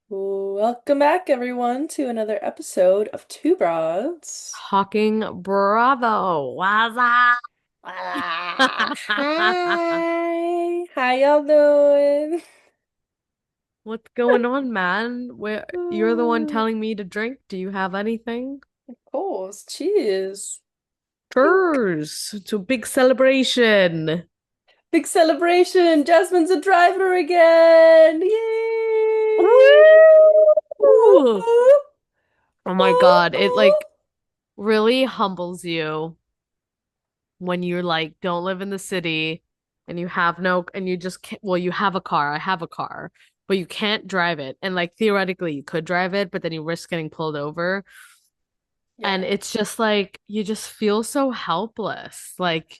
Welcome back, everyone, to another episode of Two Broads. Talking Bravo. What's up? Hi. How y'all doing? What's going on, man? Where you're the one telling me to drink. Do you have anything? Of course. Cheers. Drink. Cheers to a big celebration. Big celebration. Jasmine's a driver again. Yay. Whoop, Woo! whoop, Oh my whoop, God. It whoop. like really humbles you when you're like don't live in the city and you have no and you just can't, well, you have a car. I have a car, but you can't drive it. And like theoretically you could drive it, but then you risk getting pulled over. And Yeah. it's just like you just feel so helpless. Like,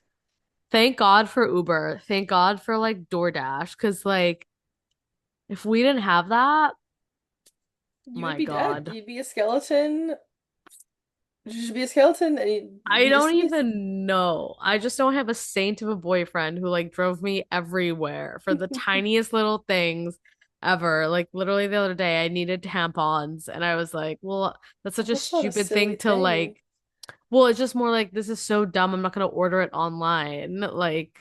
thank God for Uber. Thank God for like DoorDash. Cause like if we didn't have that, You would my be dead. God. You'd be a skeleton. You'd be a skeleton and you'd I be don't deceased. even know. I just don't have a saint of a boyfriend who like drove me everywhere for the tiniest little things ever. Like literally the other day I needed tampons and I was like, well, that's such a That's not a stupid silly thing to thing. like. Well, it's just more like this is so dumb. I'm not gonna order it online. Like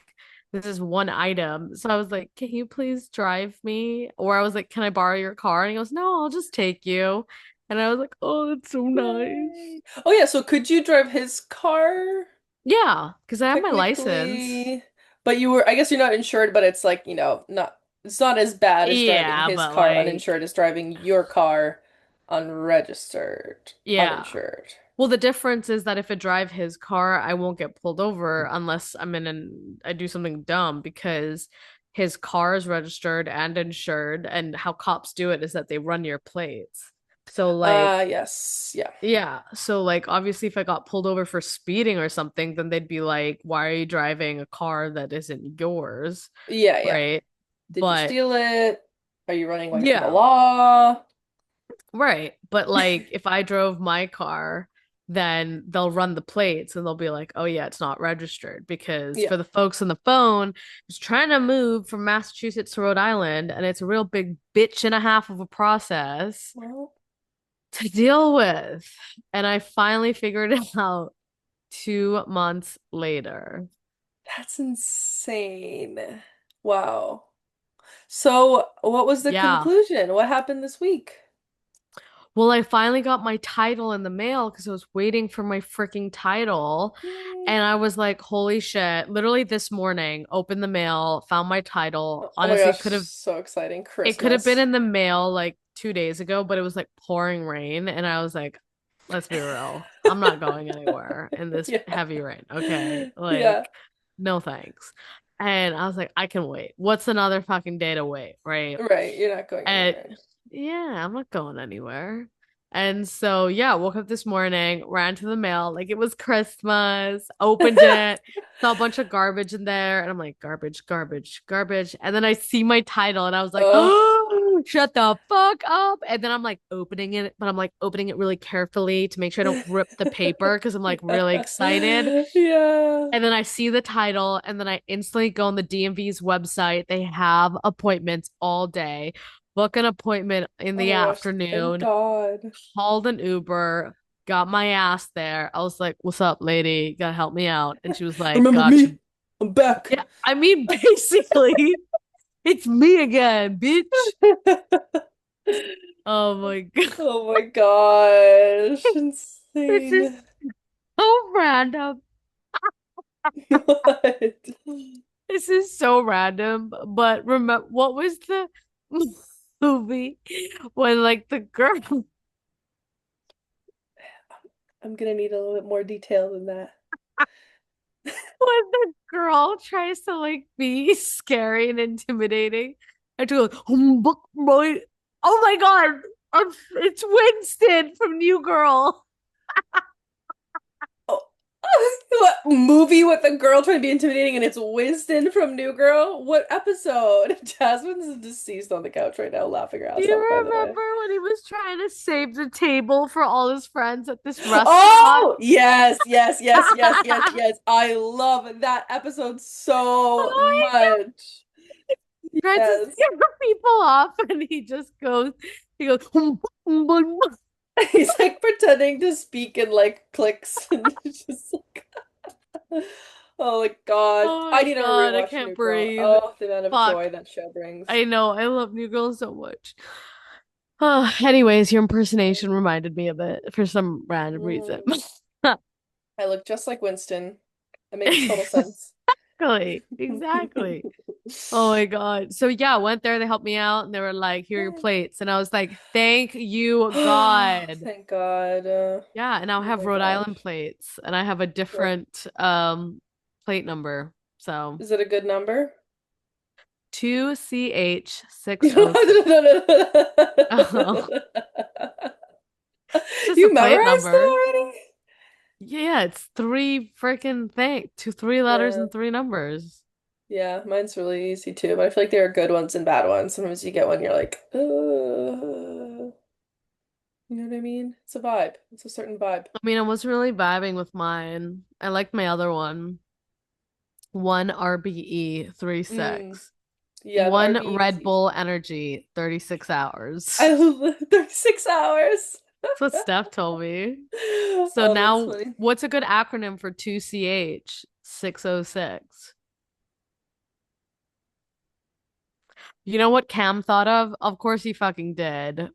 this is one item. So I was like, can you please drive me? Or I was like, can I borrow your car? And he goes, no, I'll just take you. And I was like, oh, that's so nice. Yay. Oh yeah, so could you drive his car Yeah, because I have my license. technically? But you were, I guess you're not insured, but it's like, not it's not as bad as driving Yeah, his but car like, uninsured as driving your car unregistered, yeah. uninsured. Well, the difference is that if I drive his car, I won't get pulled over unless I'm in and I do something dumb because his car is registered and insured, and how cops do it is that they run your plates. So like, Yes. Yeah. yeah, so like obviously if I got pulled over for speeding or something, then they'd be like, "Why are you driving a car that isn't yours?" Yeah, yeah. Right? Did you But steal it? Are you running away from the yeah. law? Right. But like if I drove my car, then they'll run the plates and they'll be like, oh yeah, it's not registered. Because Yeah. for the folks on the phone who's trying to move from Massachusetts to Rhode Island, and it's a real big bitch and a half of a process Well, to deal with. And I finally figured it out 2 months later. that's insane. Wow. So, what was the Yeah. conclusion? What happened this week? Well, I finally got my title in the mail because I was waiting for my freaking title. Yay. And I was like, holy shit. Literally this morning, opened the mail, found my title. Oh my Honestly, gosh, so exciting. it could have been Christmas. in the mail like 2 days ago, but it was like pouring rain. And I was like, let's be real. I'm not going anywhere in this Yeah. heavy rain. Okay. Yeah. Like, no thanks. And I was like, I can wait. What's another fucking day to wait? Right. Right. You're not going And anywhere. yeah, I'm not going anywhere. And so, yeah, woke up this morning, ran to the mail like it was Christmas, opened it, saw a bunch of garbage in there, and I'm like, garbage, garbage, garbage. And then I see my title and I was like, Oh. oh, shut the fuck up. And then I'm like opening it, but I'm like opening it really carefully to make sure I don't rip the paper because I'm like really excited. Yeah. Yeah. And then I see the title, and then I instantly go on the DMV's website. They have appointments all day. Book an appointment in Oh the my gosh, thank afternoon, God. called an Uber, got my ass there. I was like, "What's up, lady? You gotta help me out." And she was like, Remember "Gotcha." me? I'm back. Yeah, I mean, basically, it's me again, bitch. Oh my God. Oh my gosh, This is insane. so random. What? This is so random, but remember what was the movie when like the girl I'm gonna need a little bit more detail than that. when the girl tries to like be scary and intimidating and to go, book boy. Oh my God, it's Winston from New Girl. Oh. What movie with a girl trying to be intimidating and it's Winston from New Girl? What episode? Jasmine's deceased on the couch right now, laughing her Do ass off, by you the way. remember when he was trying to save the table for all his friends at this restaurant? Oh, yes, yes, yes, yes, yes, yes. I love that episode so Oh my God. much. Tries to Yes. scare people off and he goes, He's like pretending to speak in like clicks and it's just like oh my God. oh I my need to God, I rewatch can't New Girl. breathe. Oh, the amount of Fuck. joy that show brings. I know, I love New Girl so much. Anyways, your impersonation reminded me of it for some random reason. Mm. I look just like Winston. That makes total sense. Exactly. Exactly. Oh my God. So yeah, I went there, they helped me out and they were like, here are your plates. And I was like, thank you, God. Thank God. Yeah, and I'll Oh have my Rhode gosh. Island plates and I have a Good. different plate number. So Is it a good number? No, 2CH606. no, no, no, Oh, no. it's just a You plate memorized it number. already? Yeah, it's three freaking thing, two, three letters Yeah. and three numbers. Yeah, mine's really easy too, but I feel like there are good ones and bad ones. Sometimes you get one, you're like, you know what I mean? It's a vibe. It's a certain vibe. I mean, I wasn't really vibing with mine. I liked my other one. One RBE, Mm. 36. Yeah, the One RBE was Red easy. Bull Energy, 36 I hours. love 36 hours. That's what Steph told me. So Oh, that's now, funny. what's a good acronym for 2CH? 606. You know what Cam thought of? Of course he fucking did.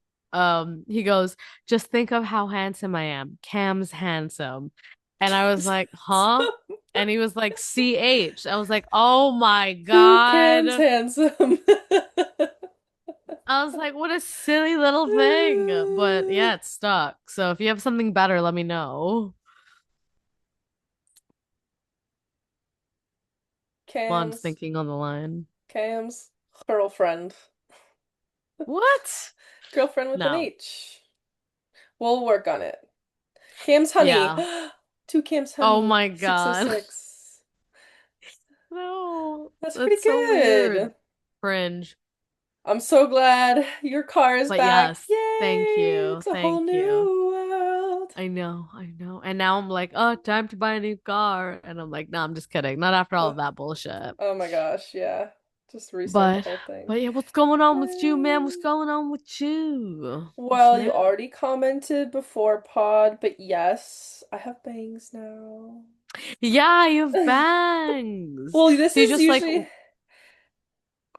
He goes, just think of how handsome I am. Cam's handsome. And I was like, huh? And he was like, CH. I was like, oh my Two Cam's God. handsome. I was like, what a silly little thing. But yeah, it's stuck. So if you have something better, let me know. Juan's Cam's, thinking on the line. Cam's girlfriend. What? Girlfriend with an No. H. We'll work on it. Cam's honey. Yeah. Two Cam's Oh honey. my God. 606. No. That's pretty That's so weird. good. Cringe. I'm so glad your car is But back. yes, thank Yay! you. It's a whole Thank you. new world. I know, I know. And now I'm like, oh, time to buy a new car. And I'm like, no, I'm just kidding. Not after all Ugh. of that bullshit. Oh my gosh, yeah. Just restart the But whole thing. but yeah, what's going on with you, man? What's going on with you? What's Well, you new? already commented before pod, but yes, I have bangs now. Yeah, you have bangs. Well, this Do you is just like usually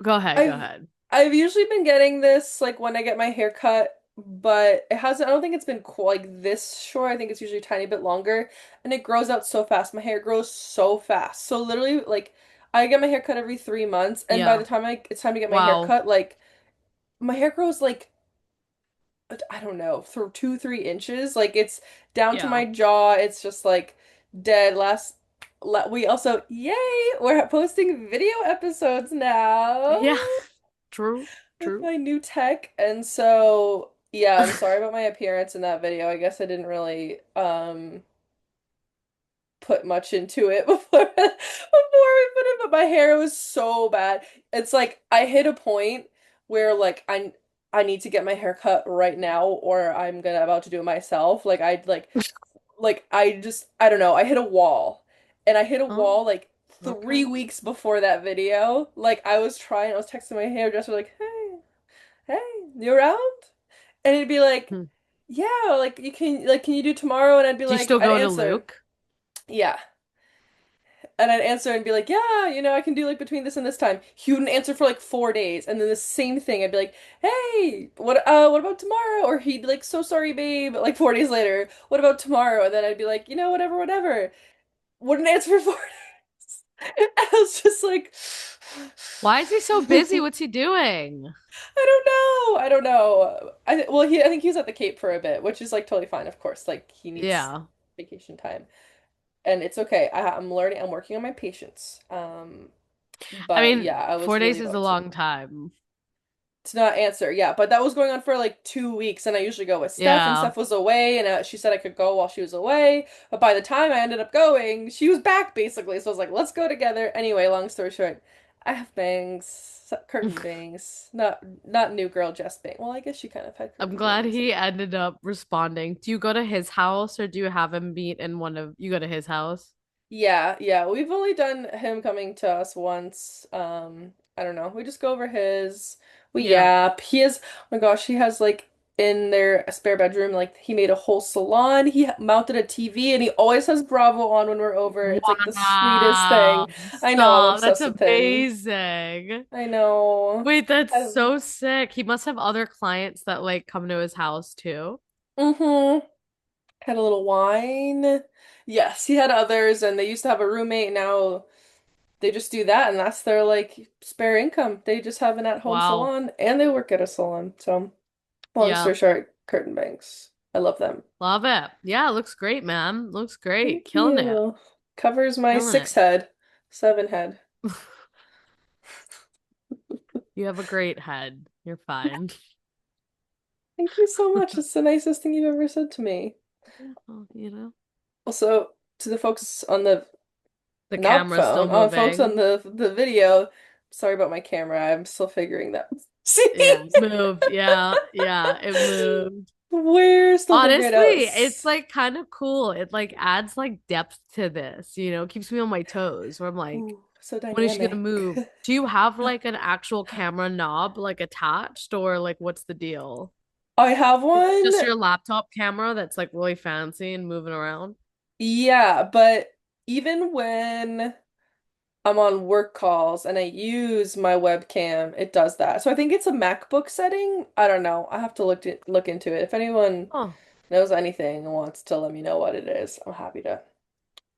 go ahead, go I've ahead. I've usually been getting this like when I get my hair cut, but it hasn't I don't think it's been like this short. I think it's usually a tiny bit longer and it grows out so fast. My hair grows so fast. So literally like I get my hair cut every 3 months and by Yeah. the time it's time to get my hair Wow. cut, like my hair grows like I don't know, through 2, 3 inches. Like it's down to Yeah. my jaw. It's just like dead. We also, yay, we're posting video episodes now Yeah. True. with True. my new tech. And so, yeah, I'm sorry about my appearance in that video. I guess I didn't really put much into it before we put it, but my hair was so bad. It's like I hit a point where like I need to get my hair cut right now or I'm gonna about to do it myself. Like I just I don't know, I hit a wall. And I hit a Oh, wall like okay. 3 weeks before that video. Like I was texting my hairdresser like, "Hey, hey, you around?" And it'd be like, Hmm. "Yeah, like you can like can you do tomorrow?" And I'd be Do you like, still I'd go to answer, Luke? "Yeah." And I'd answer and be like, yeah, I can do like between this and this time. He wouldn't answer for like 4 days. And then the same thing. I'd be like, hey, what about tomorrow? Or he'd be like, so sorry, babe. Like 4 days later, what about tomorrow? And then I'd be like, whatever, whatever. Wouldn't answer for 4 days. And I was just like, Why is he so busy? What's he doing? I don't know. I don't know. I think he was at the Cape for a bit, which is like totally fine, of course. Like he needs Yeah. vacation time. And it's okay. I'm learning, I'm working on my patience. I But mean, yeah, I was 4 days really is a about to. long time. to not answer. Yeah, but that was going on for like 2 weeks, and I usually go with Steph, and Yeah. Steph was away, and she said I could go while she was away. But by the time I ended up going, she was back basically. So I was like, let's go together. Anyway, long story short, I have bangs, curtain bangs, not new girl Jess bang. Well, I guess she kind of had I'm curtain glad bangs. he ended up responding. Do you go to his house or do you have him meet in one of you go to his house? Yeah, yeah. We've only done him coming to us once. I don't know. We just go over his. We Yeah. yap. He has, oh my gosh, he has like in their spare bedroom, like he made a whole salon. He mounted a TV and he always has Bravo on when we're over. It's like the sweetest thing. Wow. I know, I'm Stop. That's obsessed with him. amazing. I know. Wait, that's I, so sick. He must have other clients that like come to his house too. mm-hmm. Had a little wine. Yes, he had others and they used to have a roommate. Now they just do that and that's their like spare income. They just have an at-home Wow. salon and they work at a salon. So, long Yeah. story short, curtain bangs. I love them. Love it. Yeah, looks great, man. Looks great. Thank Killing it. you. Covers my Killing it. 6 head, 7 head. You have a great head. You're fine. Thank you so much. It's the nicest thing you've ever said to me. Yeah, well, you know, Also, to the folks on the the not camera's still phone, on folks on moving. the video, sorry about my camera. I'm still figuring that. See? Yeah, moved. Yeah, yeah, it moved. We're still figuring it Honestly, out. it's like kind of cool. It like adds like depth to this, keeps me on my toes where I'm like, Ooh, so when is she gonna dynamic. move? Do you have like an actual camera knob like attached or like what's the deal? I have Is it one. just your laptop camera that's like really fancy and moving around? Yeah, but even when I'm on work calls and I use my webcam, it does that. So I think it's a MacBook setting. I don't know. I have to look into it. If anyone Oh, knows anything and wants to let me know what it is, I'm happy yeah.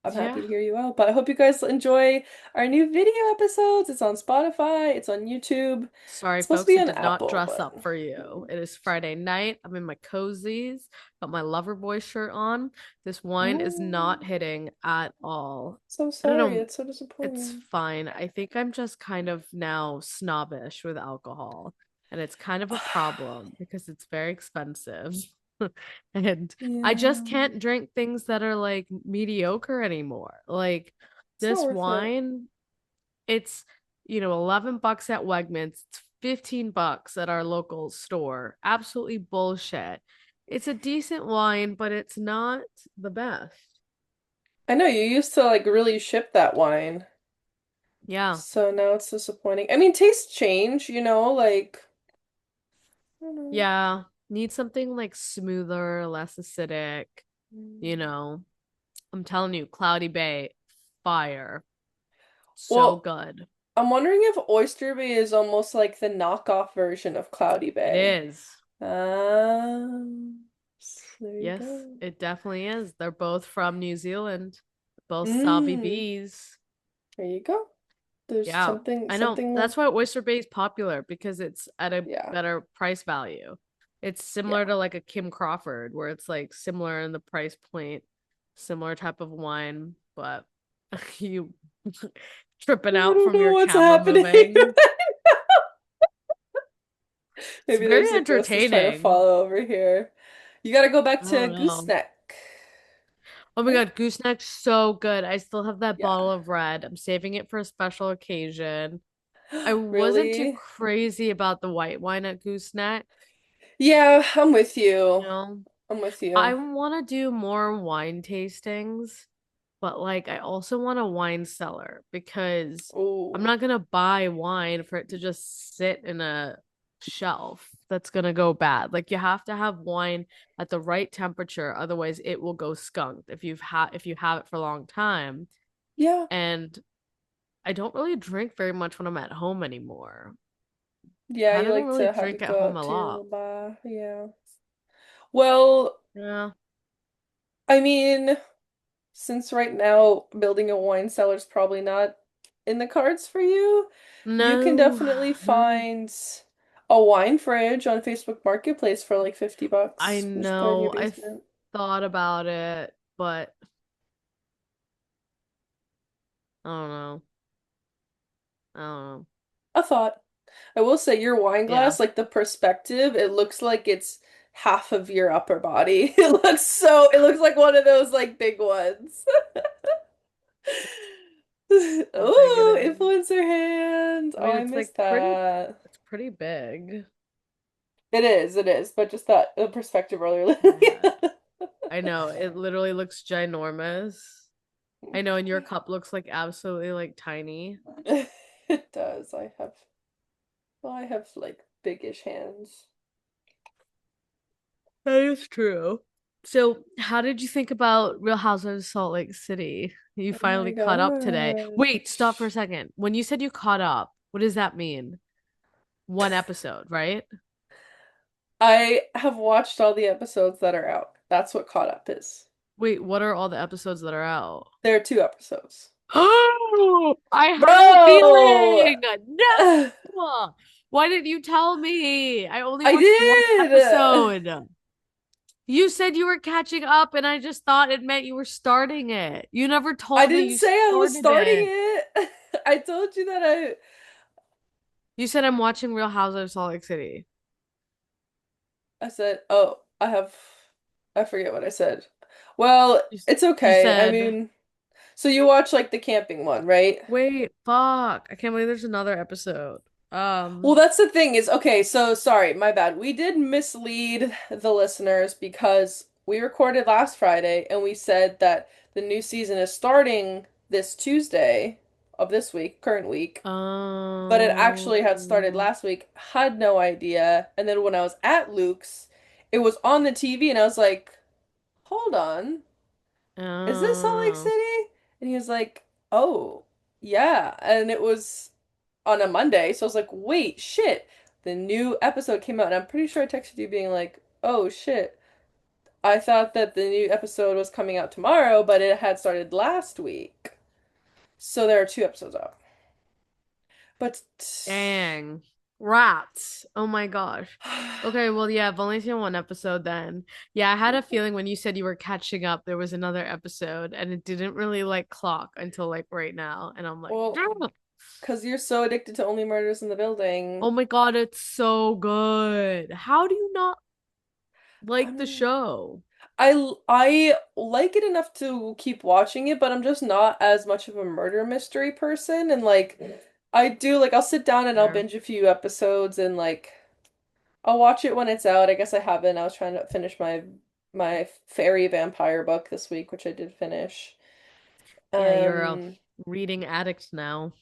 to hear you out. But I hope you guys enjoy our new video episodes. It's on Spotify, it's on YouTube. Sorry, It's supposed to folks, be it on did not Apple, dress but up for you. It is Friday night. I'm in my cozies, got my lover boy shirt on. This wine is oh, not hitting at all. so I don't sorry. know. It's so It's disappointing. fine. I think I'm just kind of now snobbish with alcohol, and it's kind of a problem because it's very expensive. And I just Yeah, can't drink things that are like mediocre anymore. Like it's not this worth it. wine it's, $11 at Wegmans, it's $15 at our local store. Absolutely bullshit. It's a decent wine, but it's not the best. I know you used to like really ship that wine. Yeah. So now it's disappointing. I mean, tastes change, like, I don't know. Yeah. Need something like smoother, less acidic, you Mm. know. I'm telling you, Cloudy Bay, fire. So Well, good. I'm wondering if Oyster Bay is almost like the knockoff version of Cloudy It Bay. is. There you Yes, go. it definitely is. They're both from New Zealand, both Savvy Mm, bees. there you go. There's Yeah, something, I know. something, That's why Oyster Bay is popular because it's at a yeah, better price value. It's similar yeah. to like a Kim Crawford, where it's like similar in the price point, similar type of wine, but you tripping I out don't from know your what's camera happening. moving. It's Maybe very there's a ghost that's trying to entertaining. follow over here. You gotta go back I to don't know. Gooseneck, Oh my right? God, gooseneck's so good. I still have that Yeah. bottle of red. I'm saving it for a special occasion. I wasn't too Really? crazy about the white wine at gooseneck, Yeah, I'm with you you. know. I'm with I you. want to do more wine tastings, but like I also want a wine cellar because I'm Oh, not gonna buy wine for it to just sit in a shelf that's gonna go bad. Like you have to have wine at the right temperature, otherwise it will go skunked if you have it for a long time. yeah. And I don't really drink very much when I'm at home anymore. Yeah, Kind you of don't like really to have drink it at go home out a to your lot. little bar. Yeah. Well, Yeah. I mean, since right now building a wine cellar is probably not in the cards for you, you can No, definitely no. find a wine fridge on Facebook Marketplace for like I $50. Just put it in your know. basement. Thought about it, but I don't know. I don't know. A thought. I will say your wine Yeah. glass, like the perspective, it looks like it's half of your upper body. It looks like one of those like big ones. How big it Oh, is. influencer hands. I Oh, mean, I missed that. it's pretty big. It is, but just that the perspective earlier. Yeah. I know. It literally looks ginormous. I know, and your cup looks like absolutely like tiny. It does. I have like biggish hands. That is true. So, how did you think about Real Housewives of Salt Lake City? You Oh my finally caught up today. Wait, stop for a gosh. second. When you said you caught up, what does that mean? One episode, right? I have watched all the episodes that are out. That's what caught up is. Wait, what are all the episodes that are out? There are two episodes. Oh, I had a Bro! feeling. No. Why didn't you tell me? I only I watched one did! episode. You said you were catching up, and I just thought it meant you were starting it. You never I told me didn't you say I was started starting it. it. I told you that You said I'm watching Real Housewives of Salt Lake City. I said, oh, I forget what I said. Well, it's You okay. I said, mean, so you watch like the camping one, right? wait, fuck. I can't believe there's another episode. Well, Um, that's the thing is, okay, so sorry, my bad. We did mislead the listeners because we recorded last Friday and we said that the new season is starting this Tuesday of this week, current week, but it actually had started um, last week. Had no idea. And then when I was at Luke's, it was on the TV and I was like, hold on, is this Salt Lake uh, City? And he was like, oh, yeah. And it was on a Monday. So I was like, wait, shit. The new episode came out, and I'm pretty sure I texted you being like, oh shit. I thought that the new episode was coming out tomorrow, but it had started last week. So there are two episodes out. But dang. Rats. Oh my gosh. Okay, well, yeah, I've only seen one episode then. Yeah, I had a feeling when you said you were catching up, there was another episode, and it didn't really like clock until like right now. And I'm like, well, "Damn." because you're so addicted to Only Murders in the Oh Building. my God, it's so good. How do you not I like the mean, show? I like it enough to keep watching it, but I'm just not as much of a murder mystery person. And like, I do like I'll sit down and I'll There. binge a few episodes and like I'll watch it when it's out. I guess I haven't. I was trying to finish my fairy vampire book this week, which I did finish. Yeah, you're a Um, reading addict now.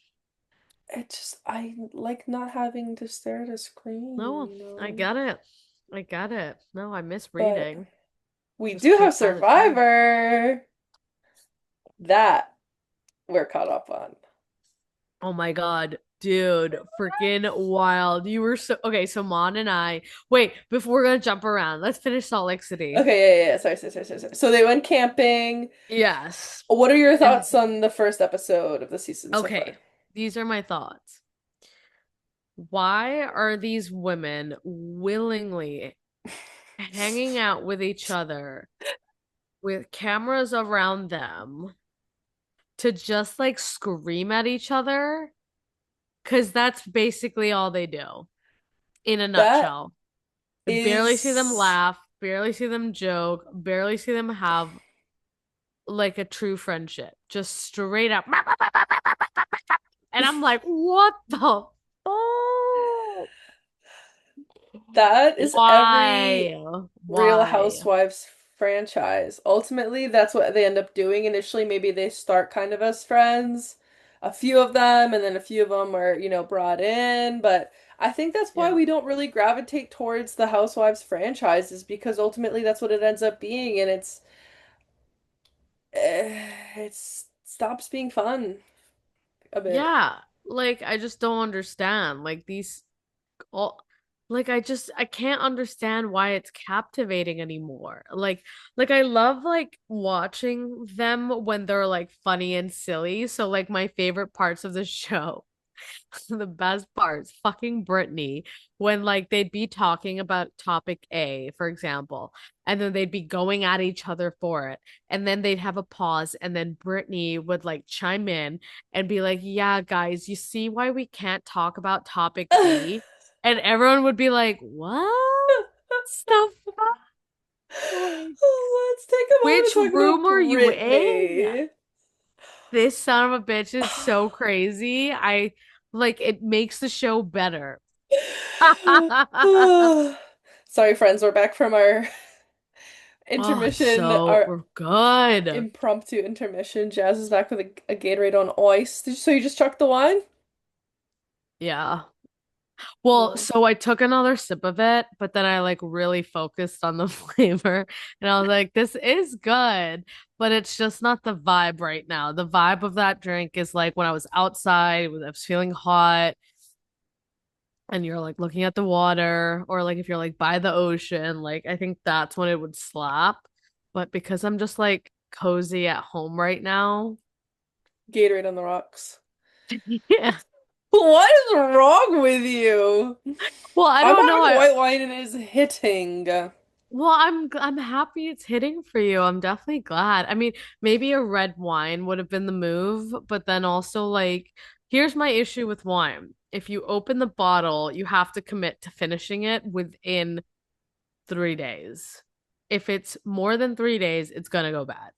I like not having to stare at a No, screen, I get it. I get it. No, I miss But reading. we Just do have can't find the time. Survivor that we're caught up on. Oh my God, dude, freaking wild. You were so okay. So Mon and I, wait, before we're gonna jump around, let's finish Salt Lake City. Okay, yeah. Sorry. So they went camping. Yes. What are your And thoughts on the first episode of the season so okay, far? these are my thoughts. Why are these women willingly hanging out with each other with cameras around them to just like scream at each other? Because that's basically all they do in a That nutshell. I barely see them is laugh, barely see them joke, barely see them have like a true friendship. Just straight up. And I'm like, what the fuck? that is every Why? Real Why? Housewives franchise. Ultimately, that's what they end up doing. Initially, maybe they start kind of as friends, a few of them, and then a few of them are, brought in. But I think that's why Yeah. we don't really gravitate towards the Housewives franchises because ultimately that's what it ends up being, and it stops being fun a bit. Yeah. Like I just don't understand. Like these all like I can't understand why it's captivating anymore. Like I love like watching them when they're like funny and silly. So like my favorite parts of the show. The best parts, fucking Brittany, when like they'd be talking about topic A, for example, and then they'd be going at each other for it. And then they'd have a pause, and then Brittany would like chime in and be like, yeah, guys, you see why we can't talk about topic B? And everyone would be like, what? The fuck? Like, Let's take a moment to which talk room about are you in? Brittany. This son of a bitch is so crazy. I like it makes the show better. Sorry, friends, we're back from our Oh, it's intermission, so our we're good. impromptu intermission. Jazz is back with a Gatorade on ice. So you just chucked the wine? Yeah. Well, No. so I took another sip of it, but then I like really focused on the flavor and I was like, this is good, but it's just not the vibe right now. The vibe of that drink is like when I was outside, when I was feeling hot and you're like looking at the water, or like if you're like by the ocean, like I think that's when it would slap. But because I'm just like cozy at home right now, Gatorade on the rocks. yeah. What is wrong with you? Well, I I'm don't know. having white wine and it is hitting. I'm happy it's hitting for you. I'm definitely glad. I mean, maybe a red wine would have been the move, but then also like here's my issue with wine. If you open the bottle, you have to commit to finishing it within 3 days. If it's more than 3 days, it's gonna go bad.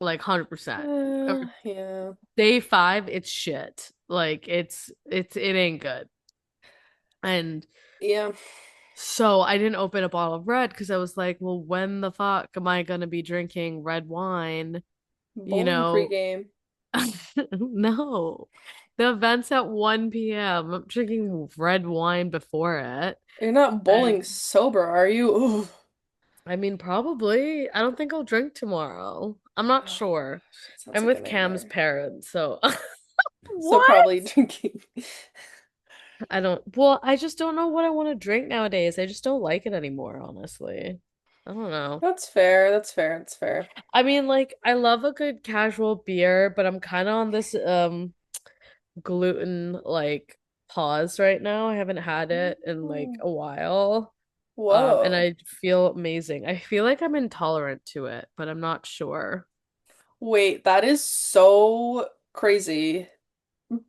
Like 100%. Yeah. Day five, it's shit. Like it ain't good. And Yeah. so I didn't open a bottle of red because I was like, well, when the fuck am I gonna be drinking red wine? You Bowling know, pregame. no. The event's at 1 p.m. I'm drinking red wine before it. You're not bowling And sober, are you? Ooh. I mean, probably. I don't think I'll drink tomorrow. I'm not Oh, sure. that sounds I'm like a with Cam's nightmare. parents, so So what? probably drinking. I don't, well, I just don't know what I want to drink nowadays. I just don't like it anymore, honestly. I don't know. That's fair. That's fair. That's fair. I mean, like, I love a good casual beer, but I'm kind of on this gluten like pause right now. I haven't had it in like Mm. a while. And Whoa. I feel amazing. I feel like I'm intolerant to it, but I'm not sure. Wait, that is so crazy.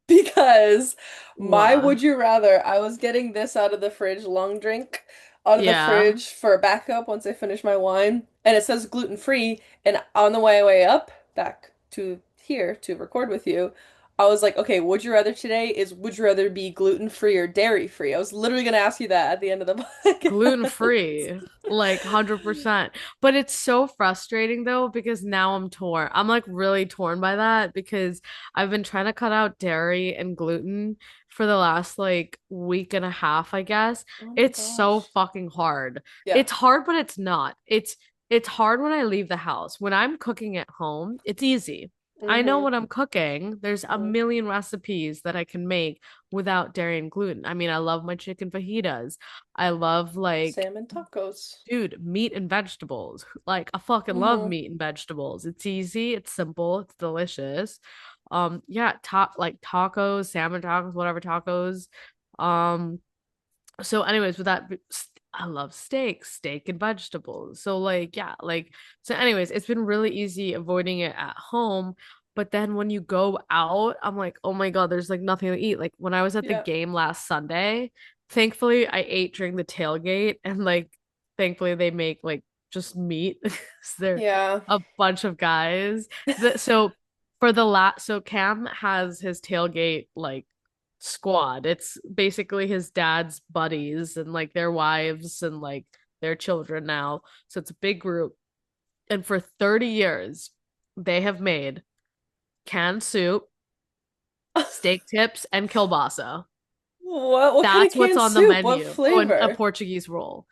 Because my What? would you rather, I was getting this out of the fridge, long drink, out of the Yeah. fridge for backup once I finish my wine, and it says gluten free. And on the way up back to here to record with you, I was like, okay, would you rather today is would you rather be gluten free or dairy free? I was literally gonna ask you that at the end of the Gluten podcast. free, like 100%. But it's so frustrating though, because now I'm torn. I'm like really torn by that because I've been trying to cut out dairy and gluten for the last like week and a half, I guess. Oh my It's so gosh. fucking hard. Yeah. It's hard, but it's not. It's hard when I leave the house. When I'm cooking at home, it's easy. I know Mm-hmm. what I'm cooking. There's a Mm-hmm. million recipes that I can make without dairy and gluten. I mean, I love my chicken fajitas. I love like, Salmon tacos. dude, meat and vegetables. Like I fucking love Mm-hmm. meat and vegetables. It's easy, it's simple, it's delicious. Yeah, like tacos, salmon tacos, whatever tacos. Um, so anyways, with that I love steak and vegetables. So like yeah, like so anyways, it's been really easy avoiding it at home. But then when you go out, I'm like, oh my God, there's like nothing to eat. Like when I was at the Yeah. game last Sunday, thankfully I ate during the tailgate and like thankfully they make like just meat. 'Cause they're Yeah. a bunch of guys. So for the last so Cam has his tailgate like squad. It's basically his dad's buddies and like their wives and like their children now. So it's a big group. And for 30 years, they have made canned soup, steak tips, and kielbasa. What kind of That's what's canned on the soup? What menu. Oh, and a flavor? Portuguese roll.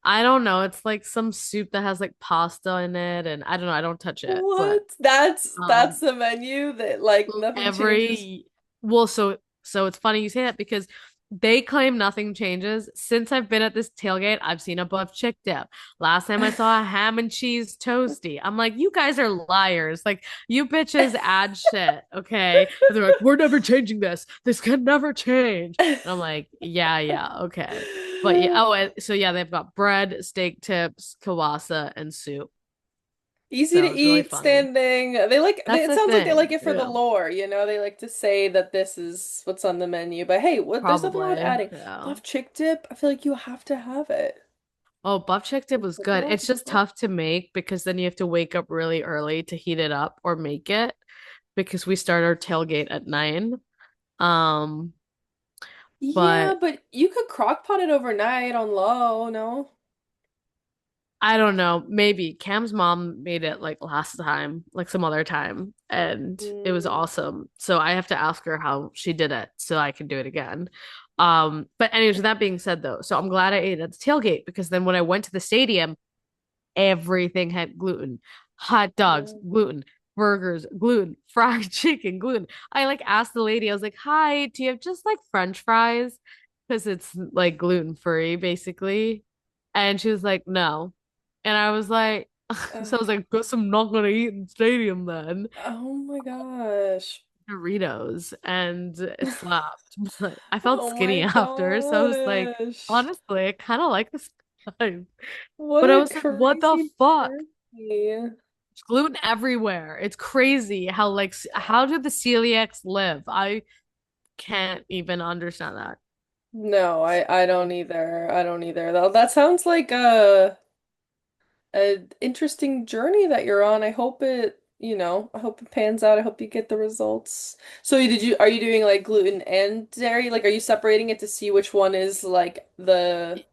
I don't know. It's like some soup that has like pasta in it, and I don't know. I don't touch it, but What? That's um, the menu that like nothing changes. every well, so it's funny you say that because They claim nothing changes. Since I've been at this tailgate, I've seen a buff chick dip. Last time I saw a ham and cheese toasty. I'm like, you guys are liars. Like, you bitches add shit, okay? And they're like, we're never changing this. This can never change. And I'm like, yeah, yeah, okay. But yeah, oh, and so yeah, they've got bread, steak tips, kielbasa, and soup. Easy to So it's really eat, funny. standing. They like That's it the sounds like they like thing. it for the Yeah, lore, you know? They like to say that this is what's on the menu. But hey, what there's nothing wrong with probably. adding. Yeah. Buff chick dip, I feel like you have to have it. Oh, buff chick dip was good. It's just tough to make because then you have to wake up really early to heat it up or make it because we start our tailgate at 9. Um, Yeah, but but you could crock pot it overnight on low, no? I don't know. Maybe Cam's mom made it like last time, like some other time, and it was Mm, awesome. So I have to ask her how she did it so I can do it again. But anyways, with that being said though, so I'm glad I ate at the tailgate because then when I went to the stadium, everything had gluten. Hot dogs, yeah. gluten. Burgers, gluten. Fried chicken, gluten. I like asked the lady, I was like, hi, do you have just like French fries? Because it's like gluten free, basically. And she was like, no. And I was like, so I was like, guess I'm not gonna eat in stadium then. Oh my gosh. Doritos, and it slapped. But I felt Oh skinny my after, so I was like, gosh. honestly, I kind of like this time. What But I a was like, what the crazy fuck? journey. There's gluten everywhere. It's crazy how like how do the celiacs live? I can't even understand that. No, I don't either. I don't either. That sounds like a interesting journey that you're on. I hope I hope it pans out. I hope you get the results. So are you doing like gluten and dairy? Like are you separating it to see which one is like the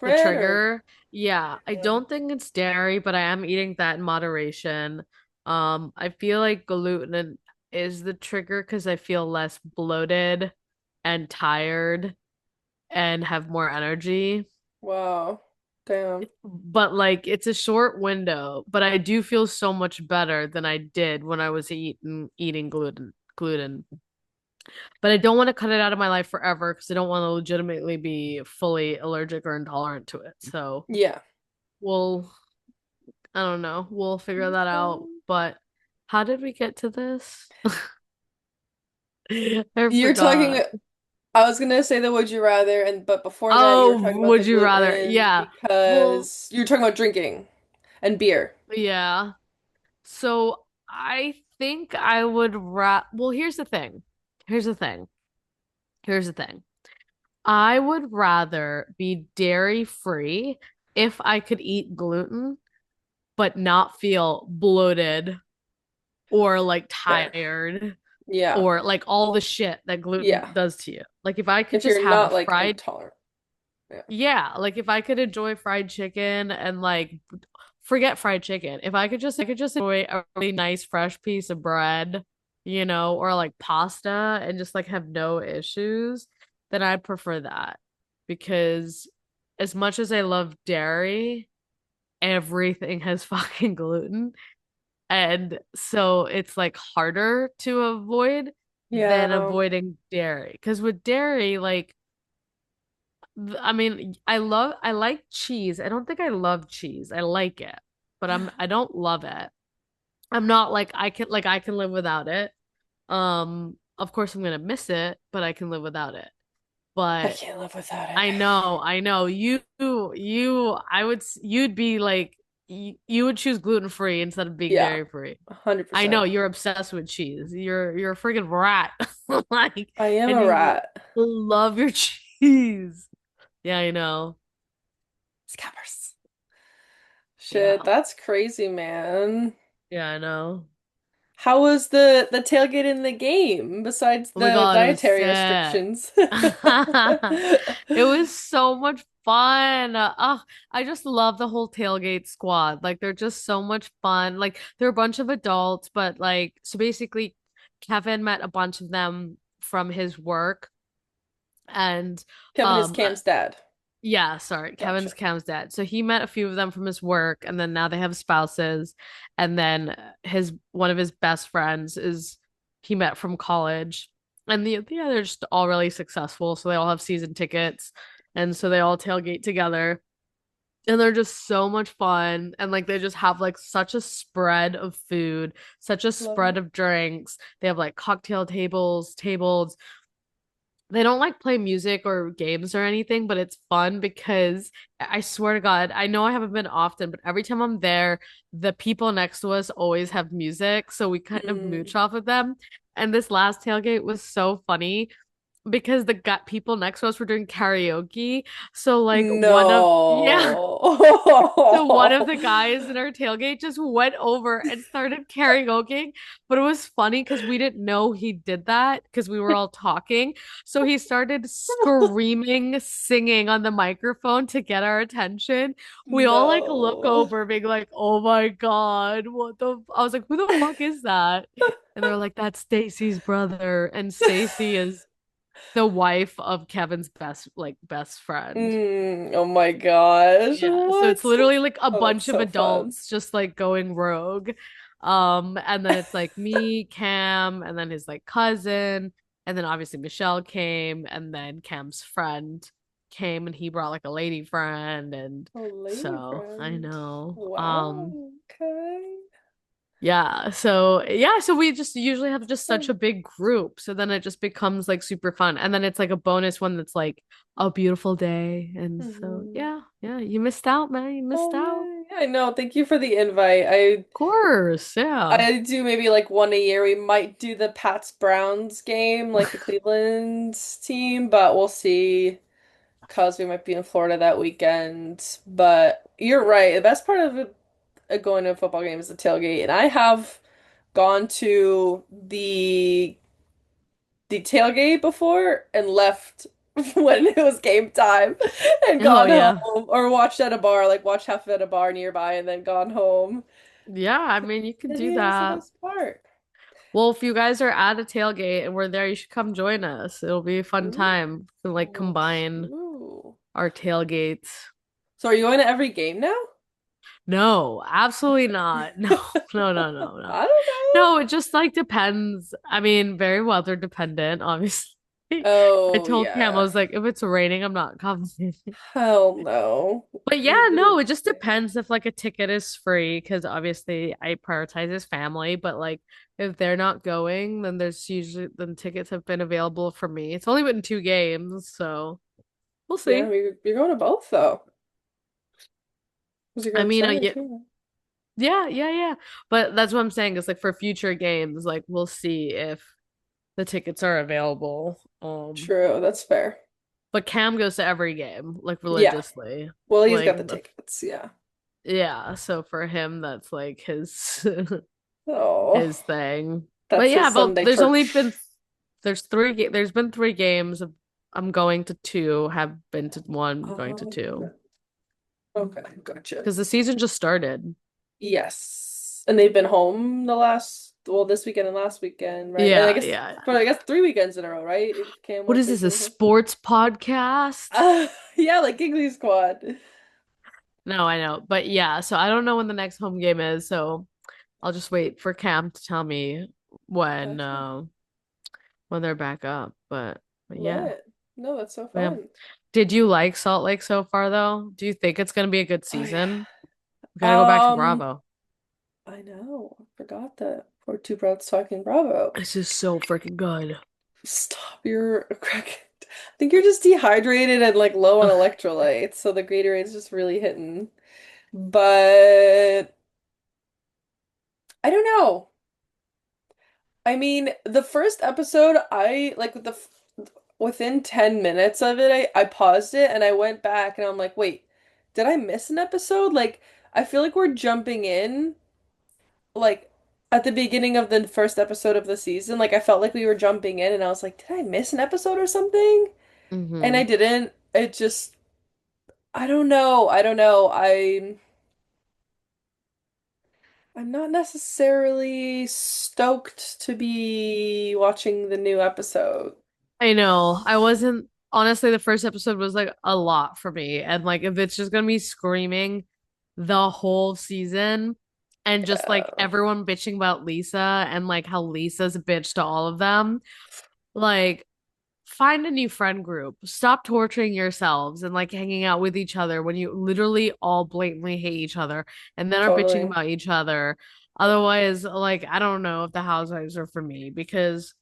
The culprit or trigger, yeah, I yeah. don't think it's dairy, but I am eating that in moderation. I feel like gluten is the trigger because I feel less bloated and tired and have more energy. Wow. Damn. But like it's a short window, but I do feel so much better than I did when I was eating gluten. But I don't want to cut it out of my life forever because I don't want to legitimately be fully allergic or intolerant to it. So Yeah. we'll, I don't know, we'll figure that out. But how did we get to this? I You're talking forgot. I was gonna say the would you rather but before that you were talking Oh, about the would you rather? gluten Yeah. Well, because you were talking about drinking and beer. yeah. So I think I would well, here's the thing. Here's the thing. Here's the thing. I would rather be dairy free if I could eat gluten, but not feel bloated or like Fair. tired Yeah. or like all the shit that gluten Yeah. does to you. Like if I could If just you're have a not like fried, intolerant. Yeah. yeah, like if I could enjoy fried chicken and like forget fried chicken. If I could just enjoy a really nice fresh piece of bread, or like pasta and just like have no issues, then I'd prefer that. Because as much as I love dairy, everything has fucking gluten. And so it's like harder to avoid than Yeah. avoiding dairy. Because with dairy, like I mean, I like cheese. I don't think I love cheese. I like it, but I don't love it. I'm not like I can live without it. Of course I'm gonna miss it, but I can live without it. I But can't live without it. I know you'd be like you would choose gluten free instead of being Yeah. dairy free. I know 100%. you're obsessed with cheese. You're a freaking rat. Like, I am and a you rat. love your cheese. Yeah, I know. Scabbers. Shit, Yeah. that's crazy, man. Yeah, I know. How was the tailgate in the game besides Oh my the God, it was dietary sick. restrictions? It was so much fun. I just love the whole tailgate squad. Like they're just so much fun. Like they're a bunch of adults, but like so basically Kevin met a bunch of them from his work and Kevin is um Cam's dad. yeah, sorry, Gotcha. Kevin's Cam's dad. So he met a few of them from his work, and then now they have spouses. And then his one of his best friends is he met from college. And yeah, they're just all really successful. So they all have season tickets. And so they all tailgate together. And they're just so much fun. And like they just have like such a spread of food, such a Love spread it. of drinks. They have like cocktail tables. They don't like play music or games or anything, but it's fun because I swear to God, I know I haven't been often, but every time I'm there, the people next to us always have music. So we kind of Mm. mooch off of them. And this last tailgate was so funny because the gut people next to us were doing karaoke. So like yeah, so one of No. the guys in our tailgate just went over and started karaokeing, but it was funny because we didn't know he did that because we were all talking. So he started screaming, singing on the microphone to get our attention. We all like look No. over, being like, "Oh my God, what the?" I was like, "Who the fuck is that?" And they're like, "That's Stacy's brother," and Stacy is the wife of Kevin's best friend. Oh my gosh. Yeah, so it's What? literally like a Oh, that's bunch of so fun. adults just like going rogue. And then it's like me, Cam, and then his like cousin, and then obviously Michelle came, and then Cam's friend came and he brought like a lady friend, and Oh, lady so I friend. know. Wow. Okay. So we just usually have just such Fun. a big group. So then it just becomes like super fun. And then it's like a bonus one that's like a beautiful day. And so Hmm. yeah, you missed out, man. You Oh, missed out. yay. I know. Thank you for the invite. Of course, yeah. I do maybe like one a year. We might do the Pats Browns game, like the Cleveland team, but we'll see because we might be in Florida that weekend. But you're right. The best part of going to a football game is the tailgate, and I have gone to the tailgate before and left when it was game time and Oh gone yeah. home or watched at a bar, like watched half at a bar nearby and then gone home. Yeah, I mean you could I do think that's the that. best part. Well, if you guys are at a tailgate and we're there, you should come join us. It'll be a fun Ooh, time to like combine true. our tailgates. So are you going to every game now? No, absolutely not. No, no. I don't know. No, it just like depends. I mean, very weather dependent, obviously. I Oh told Cam, I yeah. was like, if it's raining, I'm not coming. Hell no. But You yeah, no, didn't it just say. depends if like a ticket is free, because obviously I prioritize his family. But like if they're not going, then then tickets have been available for me. It's only been 2 games, so we'll Yeah, see. you're going to both though. Because your I mean, grandson yeah, too. yeah. But that's what I'm saying is like for future games, like we'll see if the tickets are available. True, that's fair. But Cam goes to every game, like Yeah. religiously. Well, he's got Like the tickets. Yeah. yeah, so for him that's like his Oh, his thing. But that's yeah, his but Sunday church. there's been 3 games of I'm going to two, have been to one, going to two. Okay. Okay, gotcha. Because the season just started. Yes. And they've been home well, this weekend and last weekend, right? And I Yeah, guess yeah. for 3 weekends in a row, right? If Cam What went is to this, a Disney. sports podcast? Yeah, like Giggly Squad. No, I know. But yeah, so I don't know when the next home game is, so I'll just wait for Cam to tell me when Gotcha. uh when they're back up. But yeah. Lit. No, that's so Yeah. fun. Did you like Salt Lake so far though? Do you think it's gonna be a good Oh yeah. season? We gotta go back to Bravo. I know. I forgot that. Poor Two Broads Talking Bravo. This is so freaking good. Stop, you're a crack. I think you're just dehydrated and like low on Ugh, electrolytes, so the Gatorade's just really hitting. But I don't know. I mean, the first episode, I like within 10 minutes of it, I paused it and I went back and I'm like, wait, did I miss an episode? Like, I feel like we're jumping in like at the beginning of the first episode of the season. Like, I felt like we were jumping in and I was like, did I miss an episode or something? And I hmm. didn't. It just, I don't know. I don't know. I'm not necessarily stoked to be watching the new episode. I know. I wasn't honestly the first episode was like a lot for me. And like if it's just gonna be screaming the whole season and just like Yeah. everyone bitching about Lisa and like how Lisa's a bitch to all of them. Like, find a new friend group. Stop torturing yourselves and like hanging out with each other when you literally all blatantly hate each other and then are bitching Totally. about each other. Otherwise, like, I don't know if the housewives are for me because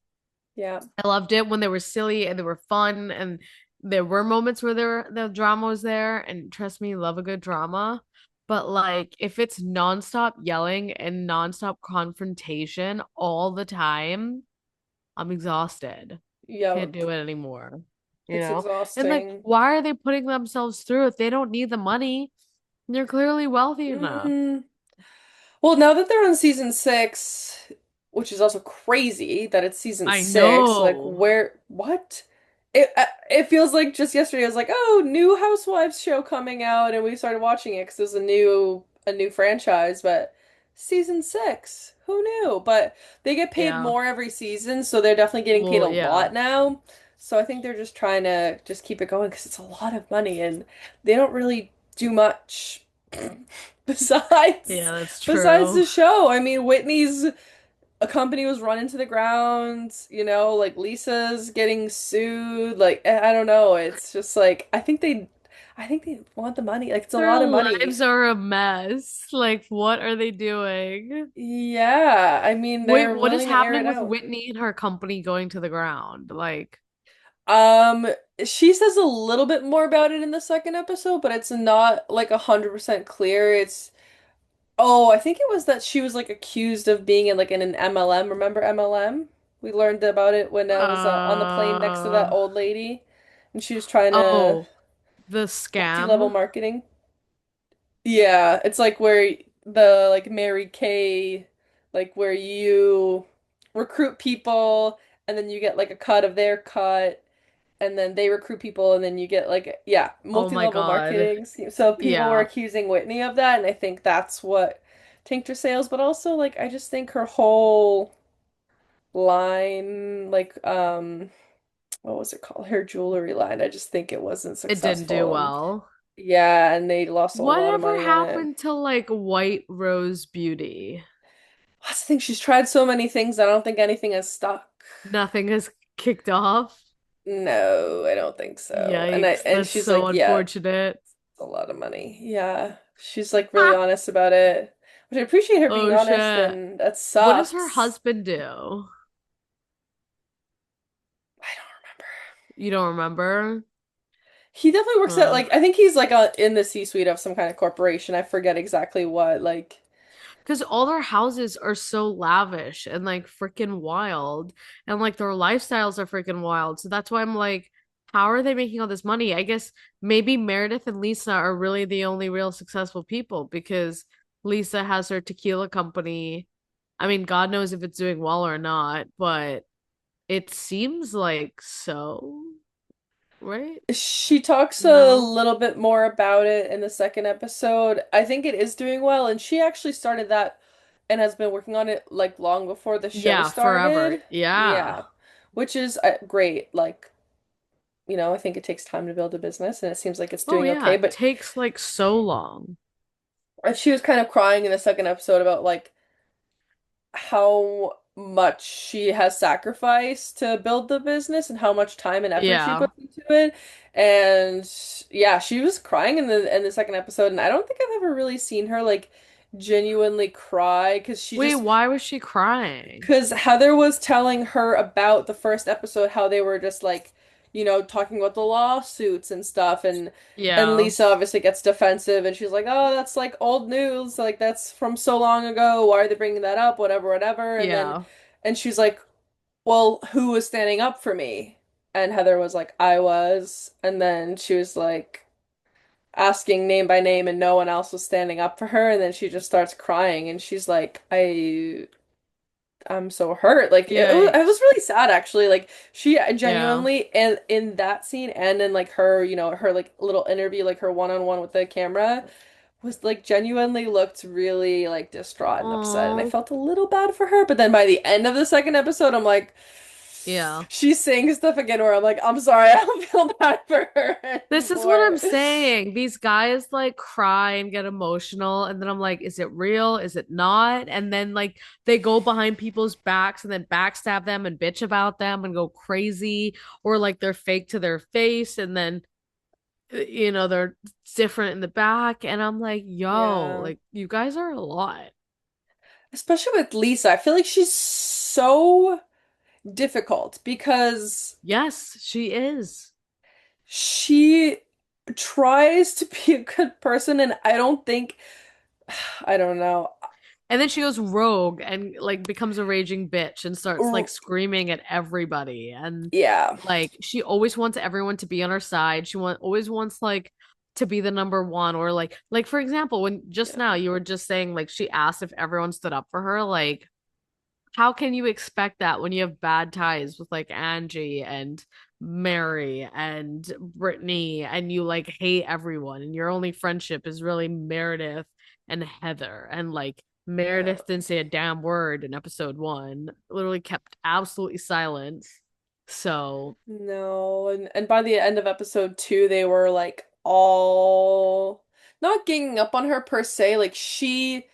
Yeah. I loved it when they were silly and they were fun and there were moments where the drama was there and trust me, love a good drama. But like if it's nonstop yelling and nonstop confrontation all the time, I'm exhausted. Can't Yep. do it anymore. You It's know? And like, exhausting. why are they putting themselves through it? They don't need the money. They're clearly wealthy enough. Mm. Well, now that they're on season six, which is also crazy that it's season I six, like know. where, what? It feels like just yesterday I was like, oh, new Housewives show coming out, and we started watching it because it was a new franchise. But season six, who knew? But they get paid Yeah. more every season, so they're definitely getting paid Well, a yeah. lot now. So I think they're just trying to just keep it going because it's a lot of money, and they don't really do much. Besides Yeah, that's besides true. the show. I mean, Whitney's a company was run into the ground, like Lisa's getting sued. Like I don't know. It's just like I think they want the money. Like it's a Their lot of money. lives are a mess. Like, what are they doing? Yeah, I mean Wait, they're what is willing to air happening it with out. Whitney and her company going to the ground? Like, Um, she says a little bit more about it in the second episode, but it's not like 100% clear. Oh, I think it was that she was like accused of being in an MLM. Remember MLM? We learned about it when I was on the plane next to that uh, old lady, and she was trying to oh, the multi-level scam. marketing. Yeah, it's like where the like Mary Kay, like where you recruit people and then you get like a cut of their cut and then they recruit people and then you get like yeah, Oh my multi-level God. marketing. So people were Yeah, accusing Whitney of that and I think that's what tanked her sales, but also like I just think her whole line what was it called? Her jewelry line. I just think it wasn't it didn't do successful and well. yeah, and they lost a lot of Whatever money on it. happened to like White Rose Beauty? That's the thing, she's tried so many things, I don't think anything has stuck. Nothing has kicked off. No, I don't think so. Yikes, And that's she's so like, yeah, unfortunate. a lot of money. Yeah. She's like really Ah! honest about it. Which I appreciate her being Oh honest shit. and that What does her sucks. husband do? I don't remember. You don't remember? He definitely works at Huh. like I think he's like in the C-suite of some kind of corporation. I forget exactly what. Like Because all their houses are so lavish and like freaking wild. And like their lifestyles are freaking wild. So that's why I'm like, how are they making all this money? I guess maybe Meredith and Lisa are really the only real successful people because Lisa has her tequila company. I mean, God knows if it's doing well or not, but it seems like so, right? she talks a No. little bit more about it in the second episode. I think it is doing well, and she actually started that and has been working on it like long before the show Yeah, forever. started. Yeah. Yeah, which is great. Like, I think it takes time to build a business, and it seems like it's Oh doing yeah, okay. it But takes like so long. she was kind of crying in the second episode about like how much she has sacrificed to build the business and how much time and effort she Yeah. puts into it. And yeah, she was crying in the second episode, and I don't think I've ever really seen her like genuinely cry because she Wait, just why was she crying? because Heather was telling her about the first episode, how they were just like, talking about the lawsuits and stuff, and Yeah. Lisa obviously gets defensive, and she's like, "Oh, that's like old news, like that's from so long ago. Why are they bringing that up? Whatever, whatever." Yeah. And she's like, "Well, who was standing up for me?" And Heather was like, "I was." And then she was like asking name by name, and no one else was standing up for her. And then she just starts crying, and she's like, I'm so hurt. Like it was Yikes. really sad actually. Like she Yeah. genuinely in that scene and in like her, her like little interview, like her one-on-one with the camera was like genuinely looked really like distraught and upset. And I Oh. felt a little bad for her. But then by the end of the second episode, I'm like, Yeah. She's saying stuff again where I'm like, I'm sorry, I don't feel bad for her This is what I'm anymore. saying. These guys like cry and get emotional, and then I'm like, is it real? Is it not? And then like they go behind people's backs and then backstab them and bitch about them and go crazy, or like they're fake to their face, and then they're different in the back. And I'm like, yo, Yeah. like you guys are a lot. Especially with Lisa, I feel like she's so difficult because Yes, she is. she tries to be a good person, and I don't think, I don't know. And then she goes rogue and like becomes a raging bitch and starts like R- screaming at everybody. And Yeah. like she always wants everyone to be on her side. She always wants like to be the number one, or like for example, when just now Yeah. you were just saying like she asked if everyone stood up for her. Like how can you expect that when you have bad ties with like Angie and Mary and Brittany, and you like hate everyone and your only friendship is really Meredith and Heather, and like Yeah. Meredith didn't say a damn word in episode 1, literally kept absolutely silent. So, No, and by the end of episode 2, they were like all not ganging up on her per se. Like she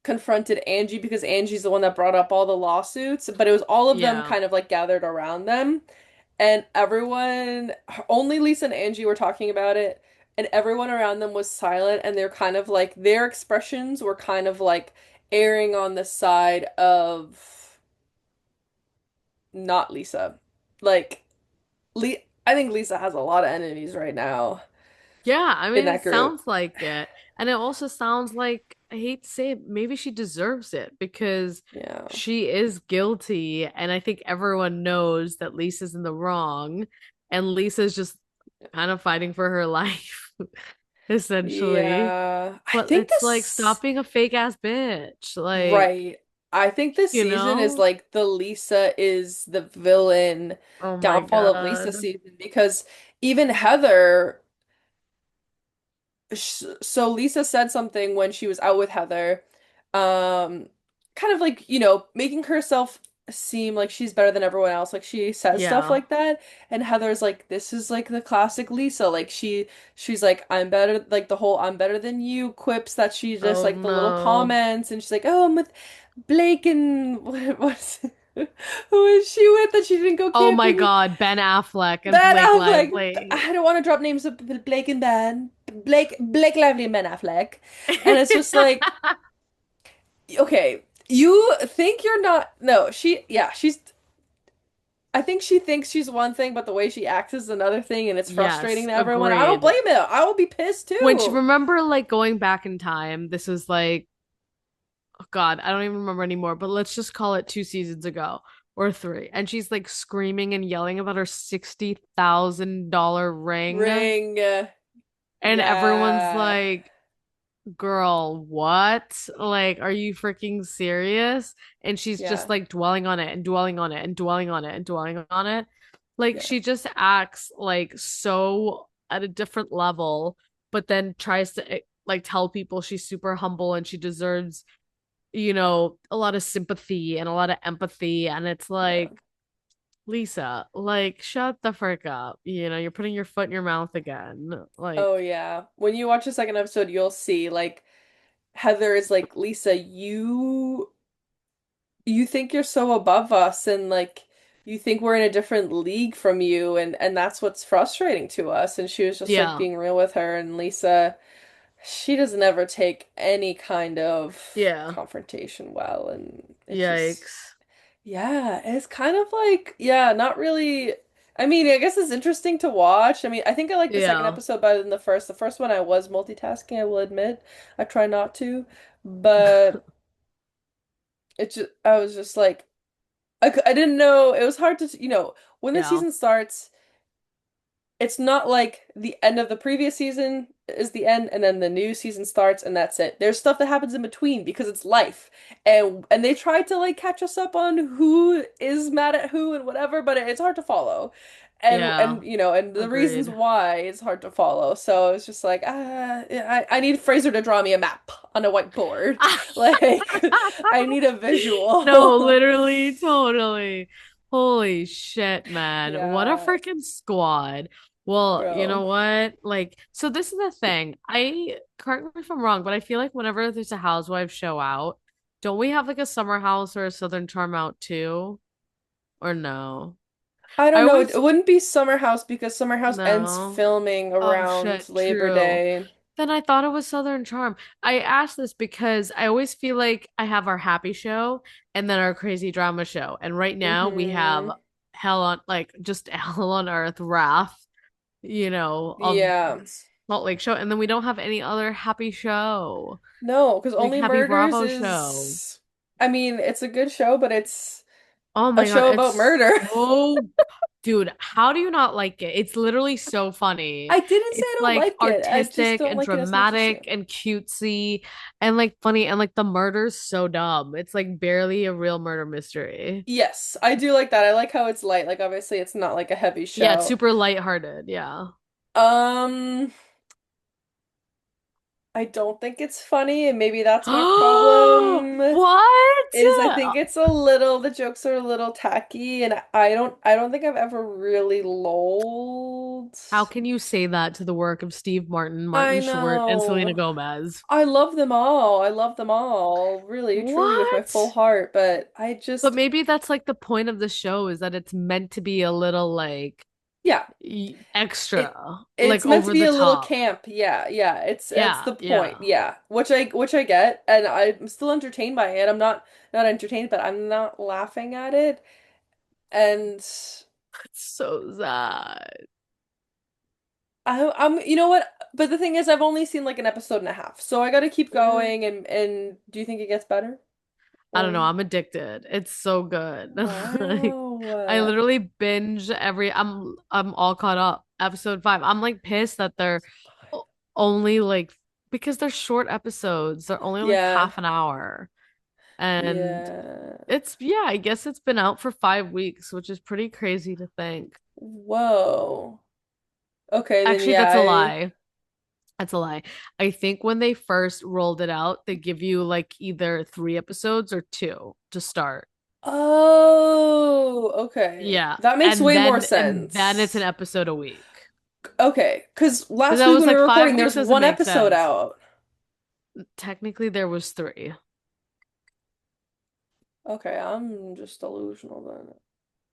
confronted Angie because Angie's the one that brought up all the lawsuits, but it was all of them yeah. kind of like gathered around them, and everyone, only Lisa and Angie were talking about it, and everyone around them was silent, and they're kind of like their expressions were kind of like erring on the side of not Lisa. Like I think Lisa has a lot of enemies right now Yeah, I in mean, it that group. sounds like it. And it also sounds like, I hate to say it, maybe she deserves it because Yeah. she is guilty. And I think everyone knows that Lisa's in the wrong. And Lisa's just kind of fighting for her life, essentially. Yeah. I But think it's like, this, stop being a fake ass bitch. Like, right. I think this you season is know? like the Lisa is the villain Oh my downfall of Lisa God. season because even Heather so Lisa said something when she was out with Heather, um, kind of like, making herself seem like she's better than everyone else. Like she says stuff Yeah. like that, and Heather's like, this is like the classic Lisa. Like she's like, I'm better, like the whole I'm better than you quips that she just Oh like the little no. comments, and she's like, oh, I'm with Blake and what's who is she with that she didn't go Oh my camping with? God. Ben Affleck and Ben Blake Affleck. Lively. I don't want to drop names of Blake and Ben. Blake Lively and Ben Affleck. And it's just like, okay, you think you're not. No, yeah, I think she thinks she's one thing, but the way she acts is another thing, and it's frustrating Yes, to everyone. I don't agreed. blame it. I will be pissed When she too. remember like going back in time, this is like, oh God, I don't even remember anymore, but let's just call it 2 seasons ago or three. And she's like screaming and yelling about her $60,000 ring. Ring. And everyone's Yeah. like, girl, what? Like, are you freaking serious? And she's just Yeah. like dwelling on it and dwelling on it and dwelling on it and dwelling on it. Like, Yeah. she just acts like so at a different level, but then tries to like tell people she's super humble and she deserves, a lot of sympathy and a lot of empathy. And it's Yeah. like, Lisa, like, shut the frick up. You're putting your foot in your mouth again. Oh, Like, yeah. When you watch the second episode, you'll see, like, Heather is like, Lisa, you think you're so above us and like you think we're in a different league from you and that's what's frustrating to us. And she was just like yeah, being real with her, and Lisa, she doesn't ever take any kind of yeah. confrontation well, and it's just, Yikes. yeah, it's kind of like, yeah, not really. I mean, I guess it's interesting to watch. I mean, I think I like the second Yeah. episode better than the first. The first one I was multitasking, I will admit. I try not to, but I was just like, I didn't know. It was hard to, when the Yeah. season starts, it's not like the end of the previous season is the end and then the new season starts and that's it. There's stuff that happens in between because it's life. And they tried to like catch us up on who is mad at who and whatever, but it's hard to follow. Yeah. And the reasons Agreed. why it's hard to follow. So it's just like, I need Fraser to draw me a map on a whiteboard. Like I need a No, visual. literally, totally. Holy shit, man. What a Yeah, freaking squad. Well, you know bro. what? Like, so this is the thing. Correct me if I'm wrong, but I feel like whenever there's a housewife show out, don't we have like a summer house or a Southern Charm out too? Or no? I I don't know. It always, wouldn't be Summer House because Summer House ends no. filming Oh around shit, Labor true. Day. Then I thought it was Southern Charm. I asked this because I always feel like I have our happy show and then our crazy drama show. And right now we have Mm-hmm. hell on like just hell on earth wrath, of Yeah. Salt Lake show. And then we don't have any other happy show. No, because Like Only Happy Murders Bravo show. is, I mean, it's a good show, but it's Oh a my God, show about it's murder. so dude, how do you not like it? It's literally so funny. I didn't say I It's don't like like it. I just artistic don't and like it as much as dramatic you. and cutesy and like funny and like the murder's so dumb. It's like barely a real murder mystery. Yes, I do like that. I like how it's light. Like obviously it's not like a heavy Yeah, it's show. super lighthearted. Yeah. Um, I don't think it's funny, and maybe that's my problem. Is I think What? it's a little the jokes are a little tacky, and I don't think I've ever really lolled. How can you say that to the work of Steve Martin, I Martin Short, and Selena know. Gomez? I love them all. I love them all, really, truly, with my full What? heart. But I But just, maybe that's like the point of the show is that it's meant to be a little like yeah, it extra, it's like meant to over be the a little top. camp. Yeah, yeah. It's Yeah, the yeah. point. Yeah, which I get, and I'm still entertained by it. I'm not entertained, but I'm not laughing at it. And It's so sad. I'm you know what? But the thing is, I've only seen like an episode and a half, so I got to keep going. And do you think it gets better? I don't know. Or I'm addicted. It's so good. Like, I wow. literally binge I'm all caught up. Episode 5. I'm like pissed that they're only like because they're short episodes. They're only like Yeah. half an hour. And Yeah. yeah, I guess it's been out for 5 weeks, which is pretty crazy to think. Whoa. Okay, then Actually, yeah, that's a I lie. That's a lie. I think when they first rolled it out, they give you like either 3 episodes or two to start. Oh, okay. Yeah. That makes And way more then it's an sense. episode a week. Okay, because Because last I week was when we like were five recording, weeks there's doesn't one make episode sense. out. Technically there was three. Okay, I'm just delusional then.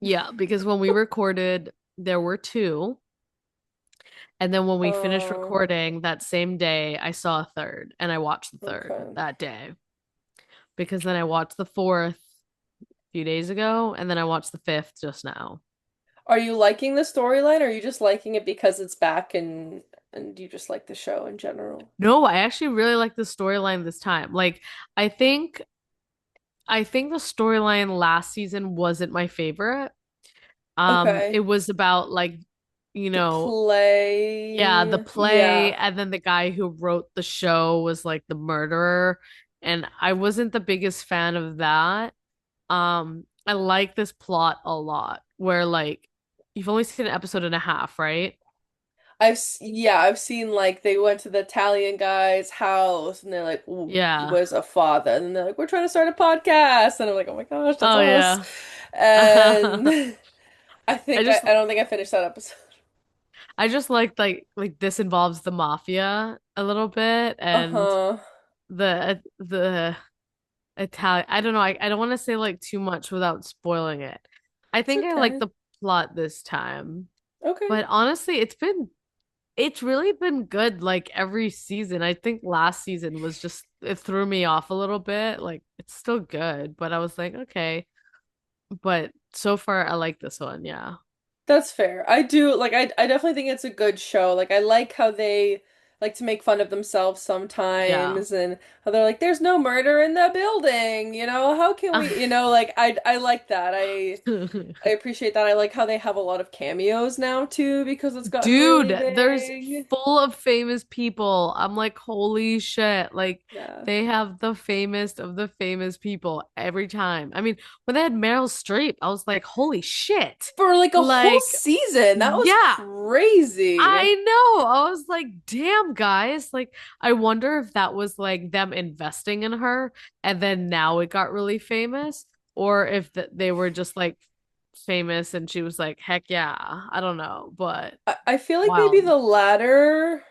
Yeah, because when we recorded, there were two. And then when we finished Uh, recording that same day, I saw a third and I watched the third okay. that day. Because then I watched the fourth a few days ago and then I watched the fifth just now. Are you liking the storyline, or are you just liking it because it's back and you just like the show in general? No, I actually really like the storyline this time. Like, I think I think the storyline last season wasn't my favorite. It Okay. was about like, you The know, yeah, the play, play, yeah. and then the guy who wrote the show was like the murderer, and I wasn't the biggest fan of that. I like this plot a lot, where like you've only seen an episode and a half, right? Yeah, I've seen like they went to the Italian guy's house and they're like, "Ooh, Yeah. where's a father?" And then they're like, "We're trying to start a podcast." And I'm like, "Oh my gosh, that's Oh us." yeah. And I just I don't think I finished that episode. I just like this involves the mafia a little bit and Uh-huh. the Italian. I don't know. I don't want to say like too much without spoiling it. I It's think I like okay. the plot this time. Okay. But honestly, it's really been good like every season. I think last season was just it threw me off a little bit. Like it's still good, but I was like, okay. But so far I like this one, yeah. That's fair. I do like I definitely think it's a good show. Like I like how they like to make fun of themselves Yeah. sometimes and how they're like there's no murder in the building, how can we, like I like that. I appreciate that. I like how they have a lot of cameos now too because it's gotten really Dude, there's big. full of famous people. I'm like, holy shit. Like, Yeah. they have the famous of the famous people every time. I mean, when they had Meryl Streep, I was like, holy shit. For like a whole Like, season. That was yeah, crazy. I know. I was like, damn, guys. Like, I wonder if that was like them investing in her and then now it got really famous, or if they were just like famous and she was like, heck yeah. I don't know, but I feel like maybe wild. the latter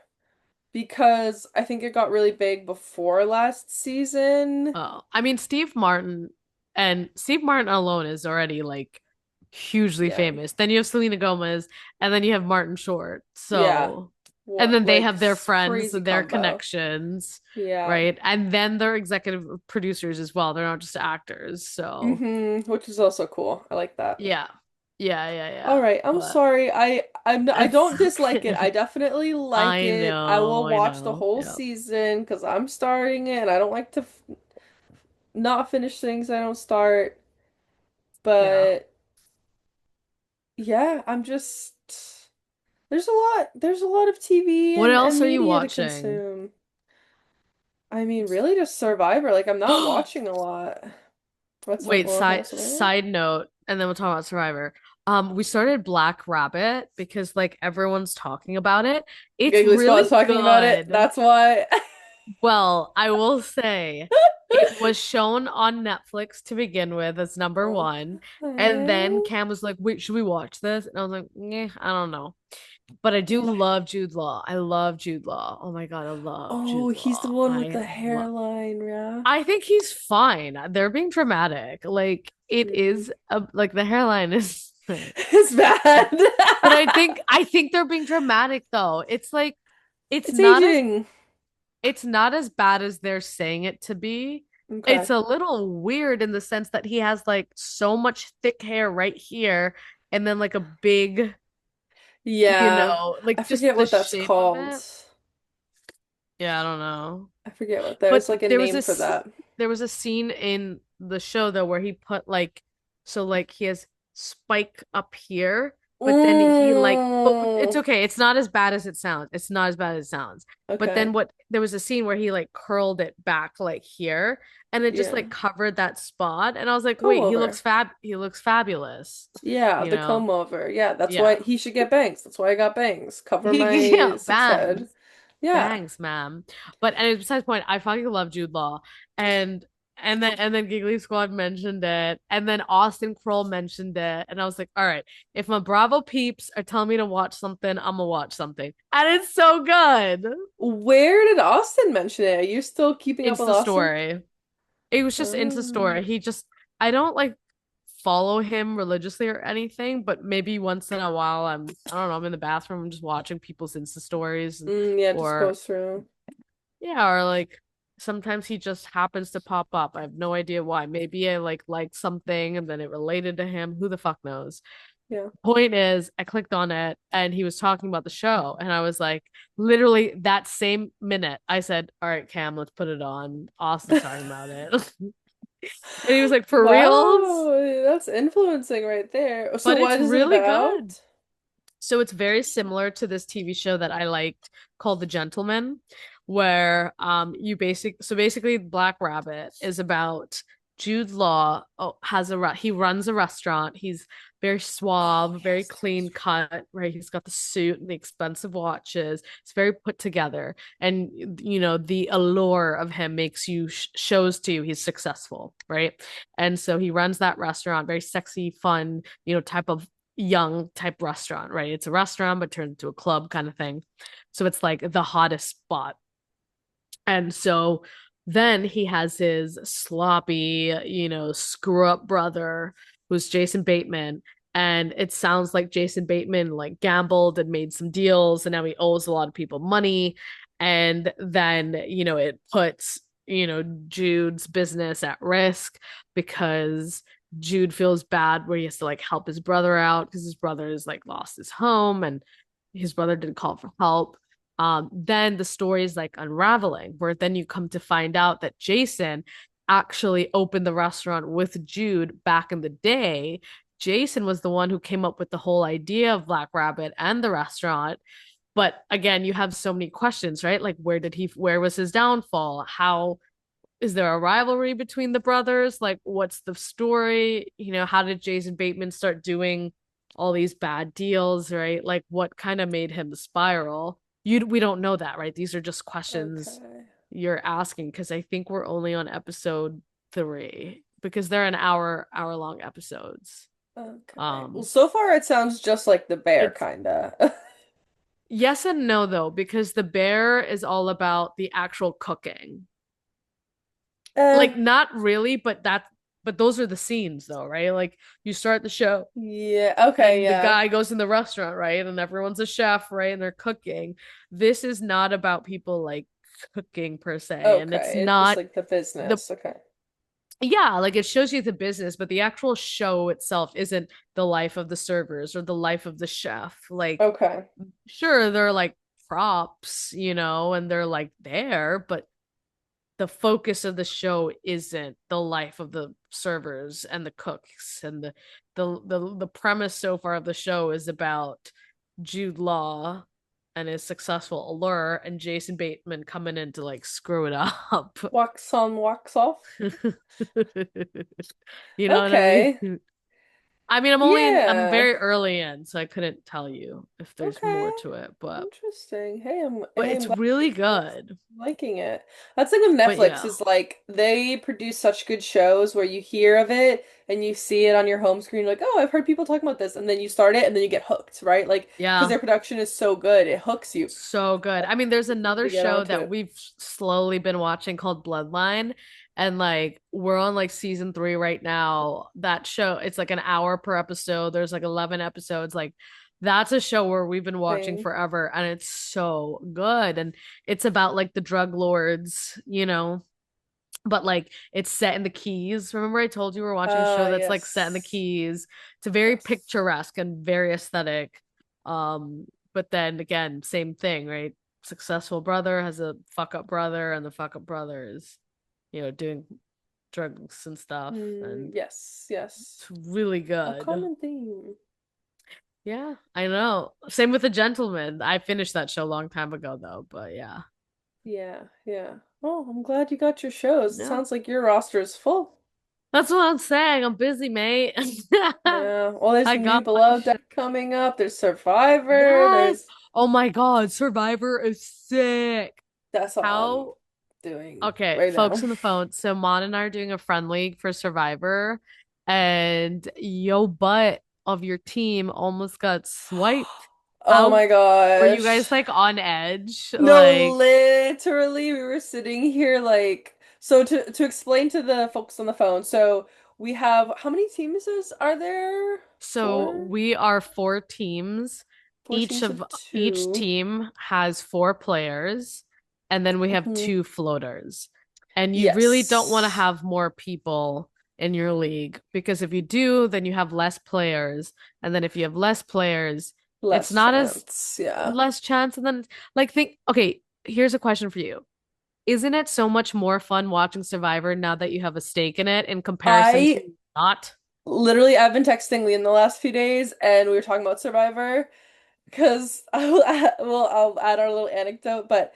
because I think it got really big before last season. Oh, I mean, Steve Martin alone is already like hugely Yeah. famous. Then you have Selena Gomez, and then you have Martin Short. Yeah. So, and What then they like have their friends crazy and their combo. connections, Yeah. right? And then they're executive producers as well. They're not just actors. So, Which is also cool. I like that. yeah. All Yeah. right, I'm But sorry. I it's don't dislike it. I okay. definitely like it. I will I watch the know. whole Yeah. season because I'm starting it and I don't like to f not finish things I don't start. Yeah. But yeah, I'm just there's a lot of TV What and else are you media to watching? consume. I mean, really just Survivor. Like I'm not watching a lot. Wait, Survivor? side note, and then we'll talk about Survivor. We started Black Rabbit because like everyone's talking about it. It's Giggly Squad's really talking about it. good. That's why. Well, I will say it was shown on Netflix to begin with as number one. And then Okay. Cam was like, wait, should we watch this? And I was like, I don't know. But I do Yeah. love Jude Law. I love Jude Law. Oh my God, I love Oh, Jude he's the Law. one with the hairline, yeah. I think he's fine. They're being dramatic. Like it Mm. is like the hairline is It's bad. but I think they're being dramatic though. It's like it's It's not as aging. it's not as bad as they're saying it to be. It's Okay. a little weird in the sense that he has like so much thick hair right here and then like a big, Yeah. I like just forget the what that's shape of called. it. Yeah, I don't know. I forget what there's But like a name for that. there was a scene in the show though where he put like so like he has spike up here, but then he like but it's Mm. okay. It's not as bad as it sounds. It's not as bad as it sounds. But then Okay. what there was a scene where he like curled it back like here and it just Yeah. like covered that spot and I was like, Comb "Wait, over. he looks fabulous." Yeah, You the know. comb over. Yeah, that's why Yeah. he should get bangs. That's why I got bangs. Cover Yeah, my six head. bangs. Yeah. Bangs, ma'am. But and besides the point, I fucking love Jude Law. And and then Giggly Squad mentioned it, and then Austin Kroll mentioned it, and I was like, all right, if my Bravo peeps are telling me to watch something, I'm gonna watch something. And it's so good. Where did Austin mention it? Are you still keeping up with Insta Austin? story. It was just Insta Oh. story. I don't like follow him religiously or anything, but maybe once in a while I don't know, I'm in the bathroom, I'm just watching people's Insta stories Yeah, it just or goes through. yeah, or like sometimes he just happens to pop up. I have no idea why. Maybe I like liked something and then it related to him. Who the fuck knows? Yeah. Point is, I clicked on it and he was talking about the show, and I was like, literally that same minute, I said, "All right, Cam, let's put it on." Austin's talking about it, and he was like, "For reals?" Wow, that's influencing right there. So But it's what is it really good. about? So it's very similar to this TV show that I liked called The Gentleman, where basically Black Rabbit is about Jude Law he runs a restaurant. He's very Oh, suave, very yes, clean cut, right? He's got the suit and the expensive watches. It's very put together. And the allure of him makes you shows to you he's successful, right? And so he runs that restaurant, very sexy, fun, type of young type restaurant, right? It's a restaurant but turned into a club kind of thing. So it's like the hottest spot. And so then he has his sloppy, screw up brother who's Jason Bateman. And it sounds like Jason Bateman like gambled and made some deals and now he owes a lot of people money. And then, it puts, Jude's business at risk because Jude feels bad where he has to like help his brother out because his brother has like lost his home and his brother didn't call for help. Then the story is like unraveling, where then you come to find out that Jason actually opened the restaurant with Jude back in the day. Jason was the one who came up with the whole idea of Black Rabbit and the restaurant. But again, you have so many questions, right? Like, where was his downfall? How is there a rivalry between the brothers? Like, what's the story? How did Jason Bateman start doing all these bad deals, right? Like, what kind of made him spiral? We don't know that, right? These are just questions okay. you're asking because I think we're only on episode 3 because they're an hour long episodes. Okay. Well, Um, so far it sounds just like the bear, it's kinda. yes and no though, because the bear is all about the actual cooking. Eh, Like not really, but those are the scenes though, right? Like you start the show yeah, okay, and the yeah. guy goes in the restaurant, right? And everyone's a chef, right? And they're cooking. This is not about people like cooking per se, and it's Okay, it's just not like the the business. Okay. yeah, like it shows you the business, but the actual show itself isn't the life of the servers or the life of the chef. Like, Okay. sure, they're like props, and they're like there, but the focus of the show isn't the life of the servers and the cooks and the premise so far of the show is about Jude Law and his successful allure and Jason Bateman coming in to like screw it up. Wax on, wax off. You know what I Okay. mean? I mean, I'm Yeah. very early in, so I couldn't tell you if there's Okay. more to it, but Interesting. but Hey, I'm it's glad really you're good. liking it. That's the thing with But Netflix yeah. is like they produce such good shows where you hear of it and you see it on your home screen, like, oh, I've heard people talking about this, and then you start it and then you get hooked, right? Like, because Yeah. their production is so good, it hooks you So good. I mean, there's another to get show onto that it. we've slowly been watching called Bloodline, and like we're on like season 3 right now. That show, it's like an hour per episode. There's like 11 episodes. Like that's a show where we've been watching Thing. forever, and it's so good. And it's about like the drug lords, but like it's set in the Keys. Remember I told you we're watching a show that's like set in the Yes. Keys. It's a very Yes. picturesque and very aesthetic. Um, but then again, same thing, right? Successful brother has a fuck up brother, and the fuck up brother is, doing drugs and stuff, and Yes, yes. it's really A good. common theme. Yeah, I know. Same with The Gentleman. I finished that show a long time ago though, but yeah. Yeah, yeah. Oh, I'm glad you got your shows. It Yeah. sounds like your roster is full. That's what I'm saying. I'm busy, mate. Yeah. Well, there's I new got Beloved shit. coming up. There's Survivor. Yes. There's Oh my God, Survivor is sick. That's all I'm How doing Okay, right folks now. on the phone. So Mon and I are doing a friend league for Survivor, and yo butt of your team almost got swiped. Oh How my were you gosh. guys like on edge? No, Like, literally, we were sitting here like so to explain to the folks on the phone. So we have how many teams are there? so Four? we are 4 teams. Four Each teams of of each two. team has 4 players, and then we have Hmm. 2 floaters. And you really don't want to Yes. have more people in your league because if you do, then you have less players. And then if you have less players, it's Less not as chance. Yeah. less chance. And then like think, okay, here's a question for you. Isn't it so much more fun watching Survivor now that you have a stake in it in comparison I to not? literally I've been texting Lee in the last few days and we were talking about Survivor because I'll add our little anecdote, but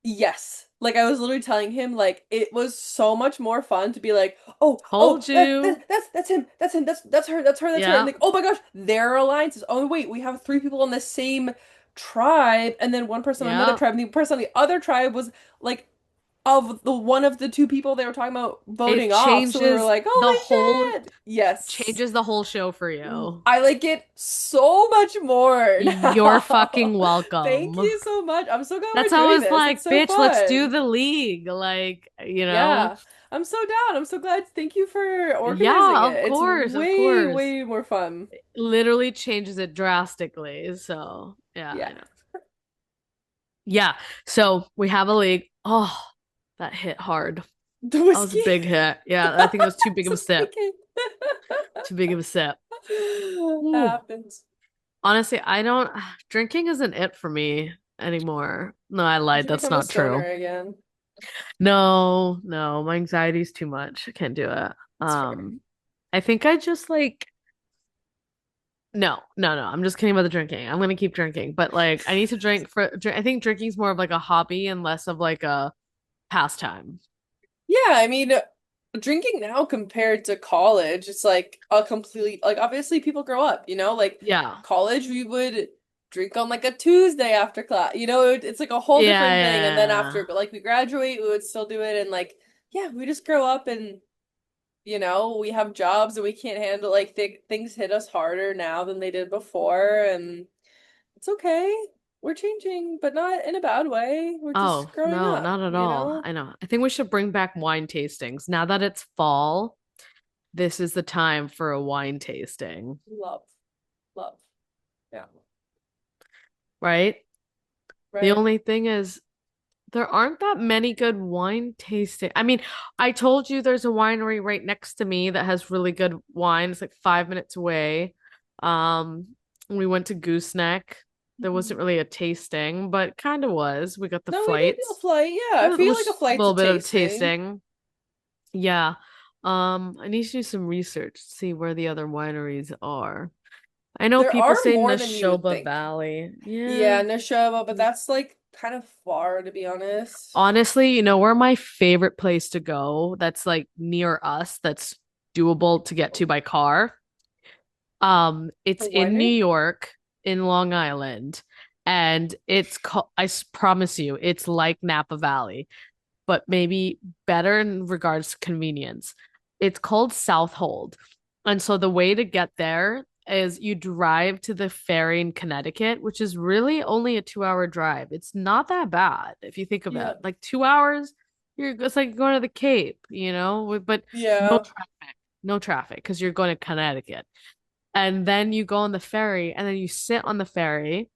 yes. Like I was literally telling him like it was so much more fun to be like, oh, Told you. that's him, that's her. And Yeah. like, oh my gosh, there are alliances. Oh wait, we have three people on the same tribe, and then one person on another Yeah. tribe, and the person on the other tribe was like of the one of the two people they were talking about It voting off. So we were changes like, the oh whole my God. Yes. changes the whole show for you. I like it so much more You're now. fucking Thank welcome. you so much. I'm so glad That's we're how I doing was this. It's like, so bitch, let's do fun. the league. Like. Yeah. I'm so down. I'm so glad. Thank you for organizing Yeah, it. of It's course, of way, course. way more fun. Literally changes it drastically. So, yeah, Yeah. I know. Yeah. So we have a league. Oh, that hit hard. The That was a whiskey. big hit. Yeah, I think it was too big of a So sip. thinking. Too big of a sip. Ooh. Happens. Honestly, I don't drinking isn't it for me anymore. No, I You lied. should That's become a not stoner true. again. No, no, my anxiety's too much. I can't do it. That's fair. I think I just like no, no, no. I'm just kidding about the drinking. I'm gonna keep drinking, but like I need to drink I think drinking's more of like a hobby and less of like a pastime. Yeah, I mean, drinking now compared to college, it's like a complete, like, obviously people grow up, Like, Yeah. college, we would drink on like a Tuesday after class, it's like a whole Yeah, different thing. And then yeah. after, like, we graduate, we would still do it. And, like, yeah, we just grow up and we have jobs and we can't handle like things hit us harder now than they did before, and it's okay. We're changing, but not in a bad way. We're Oh, just growing no, up, not at you all. know? I know. I think we should bring back wine tastings. Now that it's fall, this is the time for a wine tasting, Love, love. Yeah, right? The right. only thing is there aren't that many good wine tasting. I mean, I told you there's a winery right next to me that has really good wine. It's like 5 minutes away. Um, we went to Gooseneck. There wasn't Mhm. really a tasting, but kind of was. We got the No, we did do a flights. flight. Yeah, I It feel like a was a flight's a little bit of tasting. tasting. Yeah. I need to do some research to see where the other wineries are. I know There people are say more than you would Neshoba think. Valley. Yeah. Yeah, Neshoba, but that's like kind of far to be honest. Honestly, you know where my favorite place to go that's like near us, that's doable to get to by car? A It's in New winery? York, in Long Island, and it's called, promise you, it's like Napa Valley, but maybe better in regards to convenience. It's called Southold. And so the way to get there is you drive to the ferry in Connecticut, which is really only a 2 hour drive. It's not that bad if you think about Yeah. it. Like 2 hours, it's like going to the Cape, but no Yeah. traffic, no traffic because you're going to Connecticut. And then you go on the ferry and then you sit on the ferry,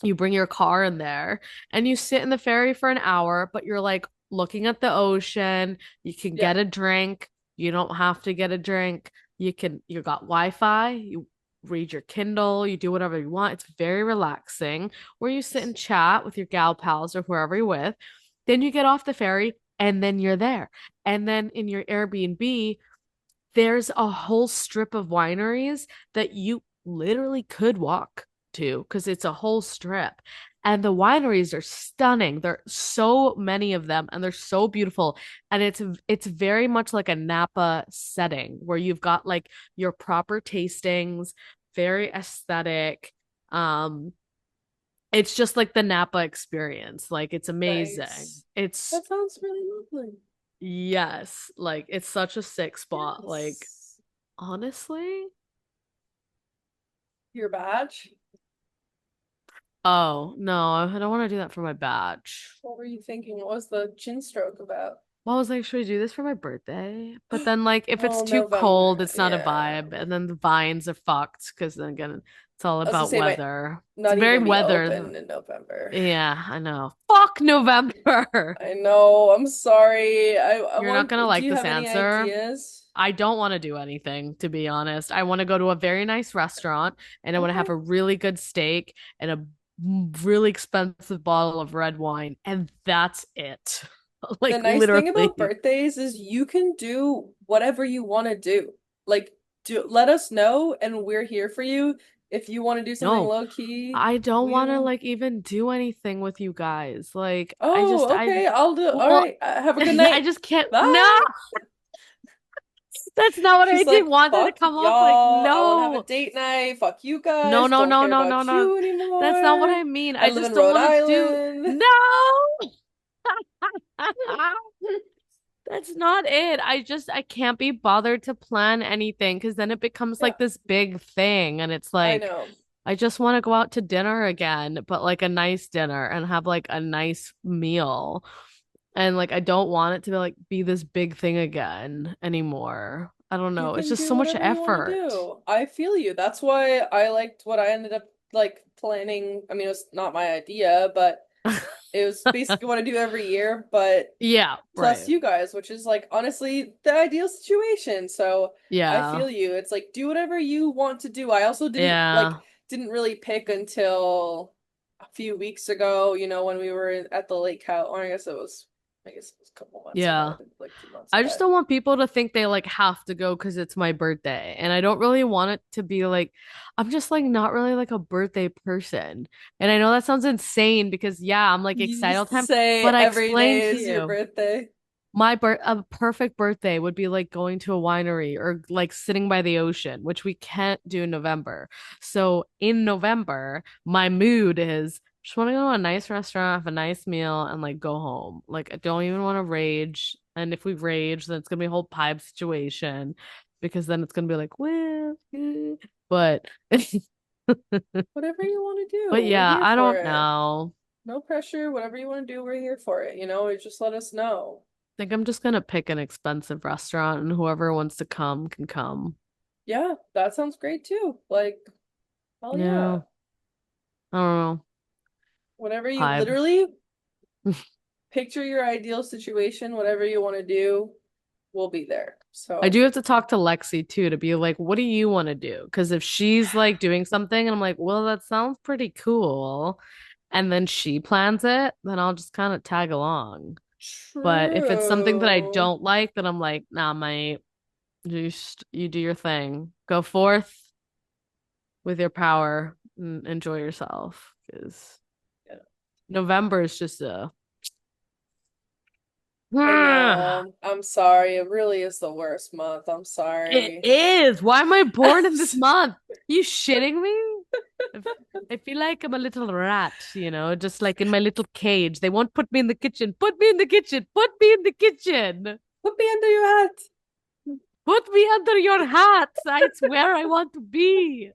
you bring your car in there and you sit in the ferry for an hour, but you're like looking at the ocean. You can Yeah. get a drink. You don't have to get a drink. You got Wi-Fi. You read your Kindle. You do whatever you want. It's very relaxing where you sit and chat with your gal pals or whoever you're with. Then you get off the ferry and then you're there. And then in your Airbnb, there's a whole strip of wineries that you literally could walk to because it's a whole strip. And the wineries are stunning. There are so many of them and they're so beautiful. And it's very much like a Napa setting where you've got like your proper tastings, very aesthetic. Um, it's just like the Napa experience. Like it's amazing. Nice. It's That sounds really lovely. yes, like it's such a sick spot. Like Yes. honestly? Your badge? Oh, no, I don't want to do that for my badge. What were you thinking? What was the chin stroke about? Well, I was like, should I do this for my birthday? But then, like, if it's Well, too cold, November. it's not a Yeah. vibe. And then the vines are fucked because then again, it's all I was gonna about say might weather. It's not very even be weather. open in November. Yeah, I know. Fuck November. I know. I'm sorry. I You're not want. gonna Do like you this have any answer. ideas? I don't want to do anything, to be honest. I want to go to a very nice restaurant and I want to have Okay. a really good steak and a really expensive bottle of red wine, and that's it. The Like nice thing about literally. birthdays is you can do whatever you want to do. Like, let us know, and we're here for you. If you want to do something No, low key, I don't want to we'll. like even do anything with you guys. Like Oh, okay. I'll do. All well, right. Have a good I night. just can't. No, Bye. that's not what I She's did like, wanted to fuck come off like y'all. I want to have a no. date night. Fuck you No, guys. no, Don't no, care no, no, about no. you That's not what anymore. I mean. I I live just in don't Rhode want to do Island. no. That's not it. I can't be bothered to plan anything because then it becomes Yeah, like this big thing. And it's I like, know. I just want to go out to dinner again, but like a nice dinner and have like a nice meal. And like, I don't want it to be like be this big thing again anymore. I don't You know. It's can just do so much whatever you want to effort. do. I feel you. That's why I liked what I ended up like planning. I mean, it was not my idea, but it was basically what I do every year, but Yeah, plus right. you guys, which is like honestly the ideal situation. So I Yeah. feel you. It's like do whatever you want to do. I also Yeah. didn't really pick until a few weeks ago, when we were at the lake house, or I guess it was a couple months ago. Yeah. I think like 2 months I just ago. don't want people to think they like have to go because it's my birthday. And I don't really want it to be like, I'm just like not really like a birthday person. And I know that sounds insane because yeah, I'm like You excited all used the to time. say But I every explained day to is your you, birthday. a perfect birthday would be like going to a winery or like sitting by the ocean, which we can't do in November. So in November, my mood is just want to go to a nice restaurant, have a nice meal, and like go home. Like I don't even want to rage. And if we rage, then it's gonna be a whole pipe situation because then it's gonna be like, well, but Whatever you want to do, but we're yeah, here I for don't it. know. No pressure. Whatever you want to do, we're here for it. Just let us know. I think I'm just gonna pick an expensive restaurant and whoever wants to come can come. Yeah, that sounds great too. Like, hell yeah. Yeah, I don't know. Whatever you Pipe. literally picture your ideal situation, whatever you want to do, we'll be there. I So, do have to talk to Lexi too to be like, what do you want to do? Because if she's like doing something and I'm like, well, that sounds pretty cool, and then she plans it, then I'll just kind of tag along. But if it's something that I true. don't like, then I'm like, nah, mate, you do your thing. Go forth with your power and enjoy yourself. Because Yeah, November is just a I it know. I'm sorry. It really is the worst month. I'm sorry. is. Why am I born in this month? You shitting me? I I feel like I'm a little rat, just like in my little cage. They won't put me in the kitchen. Put me in the kitchen. Put me in the kitchen. Put me under your hat. Put me under your hat. It's where I want to be.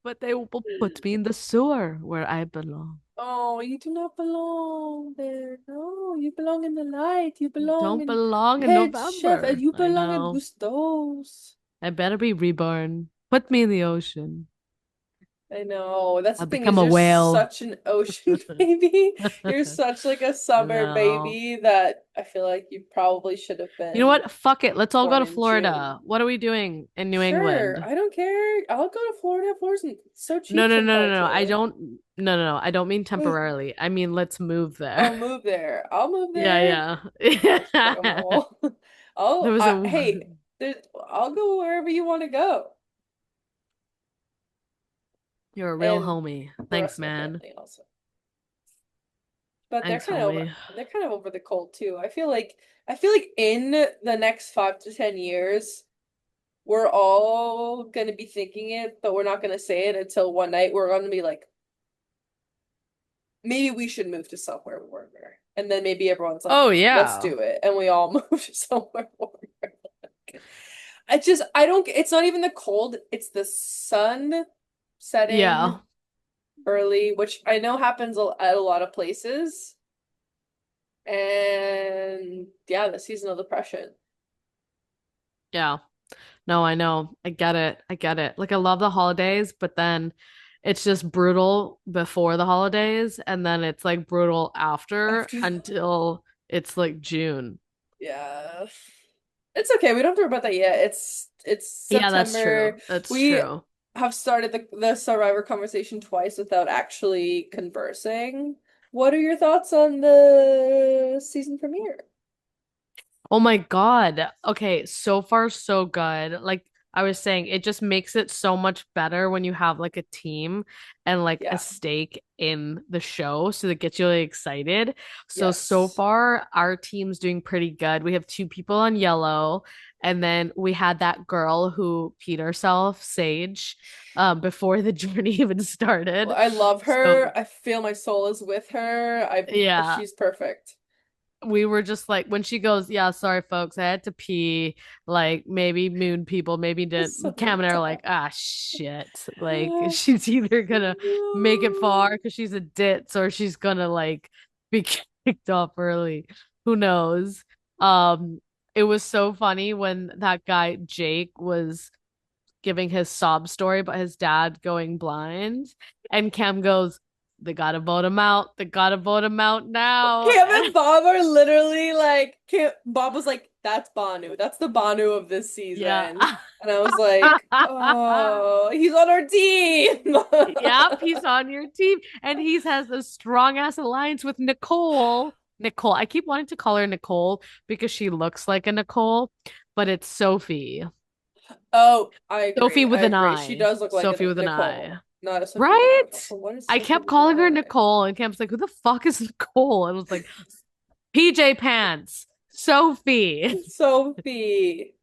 But they will put me in the sewer where I belong. Oh, you do not belong there. No, you belong in the light. You belong Don't in belong in head chef, and November. you I belong at know. Gusto's. I better be reborn. Put me in the ocean. I know. That's the I'll thing become is a you're whale. such an ocean baby. You're such like a summer No. baby that I feel like you probably should have You know been what? Fuck it. Let's all go born to in June. Florida. What are we doing in New Sure, England? I don't care. I'll go to Florida. Florida's so No, cheap no, no, no, compared no. I to don't. No, no, no. I don't mean temporarily. I mean, let's move there. I'll move there. I'll move there. Yeah, Fuck 'em yeah. all. There was a. Hey, I'll go wherever you want to go. You're a real And homie. the Thanks, rest of my man. family also. But Thanks, homie. they're kind of over the cold too. I feel like in the next 5 to 10 years, we're all gonna be thinking it, but we're not gonna say it until one night we're gonna be like, maybe we should move to somewhere warmer. And then maybe everyone's like, Oh let's yeah, do it. And we all move to somewhere warmer. I don't, it's not even the cold, it's the sun setting yeah, early, which I know happens at a lot of places. And yeah, the seasonal depression. yeah. No, I know. I get it. I get it. Like I love the holidays, but then it's just brutal before the holidays, and then it's like brutal after After, until it's like June. yeah. It's okay. We don't have to worry about that yet. It's Yeah, that's September. true. That's We true. have started the Survivor conversation twice without actually conversing. What are your thoughts on the season premiere? Oh my God. Okay, so far so good. Like I was saying, it just makes it so much better when you have like a team and like a Yeah. stake in the show. So that gets you really excited. So Yes. far our team's doing pretty good. We have two people on yellow, and then we had that girl who peed herself, Sage, before the journey even started. I love So her. I feel my soul is with her. yeah, She's perfect. we were just like when she goes, yeah, sorry folks, I had to pee. Like maybe moon people, maybe didn't. Cam and I are like, ah shit. Like she's either gonna make it far No. because she's a ditz or she's gonna like be kicked off early. Who knows? Um, it was so funny when that guy Jake was giving his sob story about his dad going blind, and Cam goes, they gotta vote him out. They gotta vote him out now. Cam and Bob are literally like, Bob was like, that's Banu. That's the Banu of this Yeah. season. And I was like, oh, he's on our team. Yep, he's on your team. And he has a strong ass alliance with Nicole. Nicole. I keep wanting to call her Nicole because she looks like a Nicole, but it's Sophie. Oh, I agree. Sophie I with an agree. She I. does look like Sophie a with an I. Nicole, not a Sophie with an I. Right? Also, what is I Sophie kept with an calling her I? Nicole, and Cam's like, who the fuck is Nicole? And I was like, PJ Pants, Sophie. Sophie.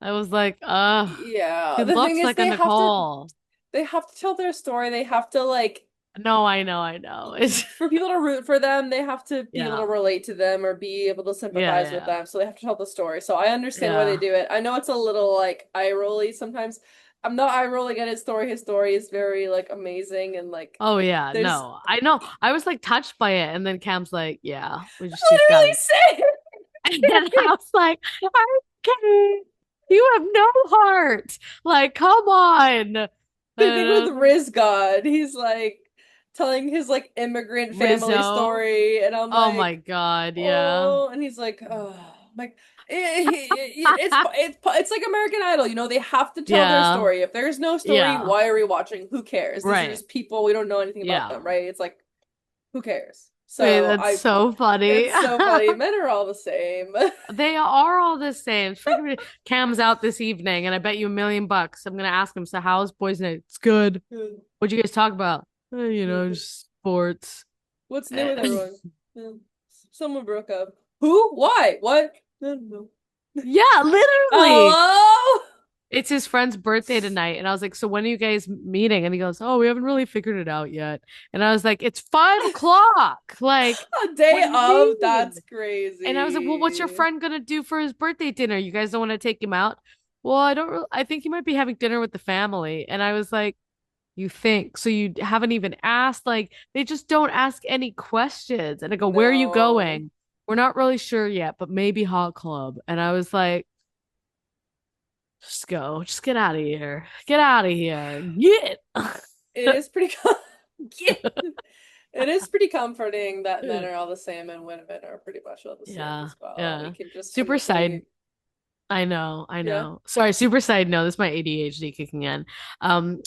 I was like, Yeah. she The thing looks is like a Nicole. they have to tell their story. They have to like No, I know. It's For people to root for them, they have to be able to yeah. relate to them or be able to Yeah, sympathize with yeah. them. So they have to tell the story. So I understand why they Yeah. do it. I know it's a little like eye rolly sometimes. I'm not eye rolling at his story. His story is very like amazing and like Oh yeah, there's no. I know. I was like touched by it and then Cam's like, "Yeah, we just you gotta." literally And then I saying. was like, "Okay. You have no heart. Like, come on." Same thing with Um, Riz God. He's like telling his like immigrant family Rizzo. story, and I'm Oh my like, God, yeah. oh, and he's like, oh, like it's like American Idol, you know, they have to tell their Yeah. story. If there's no story, Yeah. why are we watching? Who cares? These are Right. just people, we don't know anything about them, Yeah. right? It's like, who cares? Wait, So that's so funny. it's so funny. Men are all the same. They are all the same. Freaking Cam's out this evening, and I bet you $1 million. I'm gonna ask him, so how's boys' night? It's good. What'd you guys talk about? Just sports. What's new with Eh. everyone? Yeah. Someone broke up. Who? Why? What? I don't know. Yeah, literally. Hello? It's his friend's birthday tonight. And I was like, so when are you guys meeting? And he goes, oh, we haven't really figured it out yet. And I was like, it's 5 o'clock. Like, A what day do you of? mean? That's And I was like, well, what's your crazy. friend gonna do for his birthday dinner? You guys don't want to take him out? Well, I don't really, I think he might be having dinner with the family. And I was like, you think so you haven't even asked? Like, they just don't ask any questions. And I go, where are you No. going? We're not really sure yet, but maybe hot club. And I was like, just go, just get out of here. Get out of here. Get. It is pretty Yeah. It is pretty comforting that men are all the same and women are pretty much all the same Yeah, as well. We yeah. can just Super side. simply, I yeah. know. Sorry, super side note. This is my ADHD kicking in.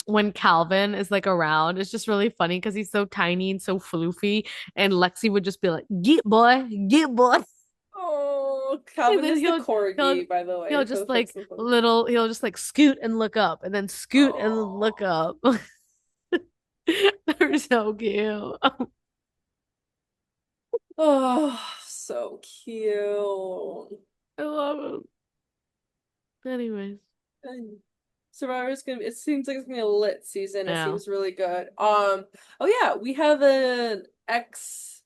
When Calvin is like around, it's just really funny because he's so tiny and so floofy, and Lexi would just be like, get boy," Oh, and Calvin then is the he'll corgi, by the he'll way, for the just folks like listening. little he'll just like scoot and look up, and then scoot and look Oh. up. They're so cute. Oh, so cute. I love them. Anyways, And Survivor's gonna it seems like it's gonna be a lit season. It yeah. seems really good. Oh yeah, we have an ex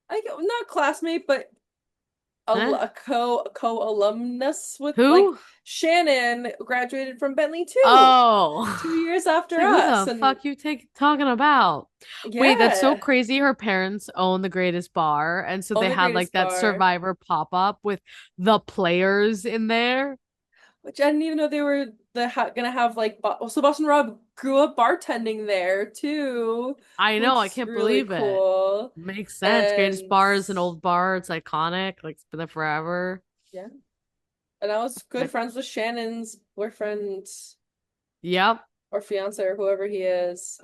not classmate, but Eh? a co-alumnus with like Who? Shannon graduated from Bentley too, Oh, 2 years it's after like who us. the And fuck you take talking about? Wait, that's so yeah, crazy. Her parents own the greatest bar, and so own they the had like greatest that bar, Survivor pop up with the players in there. which I didn't even know they were gonna have like so Boston Rob grew up bartending there too, I know, which I is can't really believe it. cool. Makes sense. Greatest And bar is an old bar. It's iconic. Like it's been there forever. yeah, and I was good Like, friends with Shannon's boyfriend yep. or fiance or whoever he is.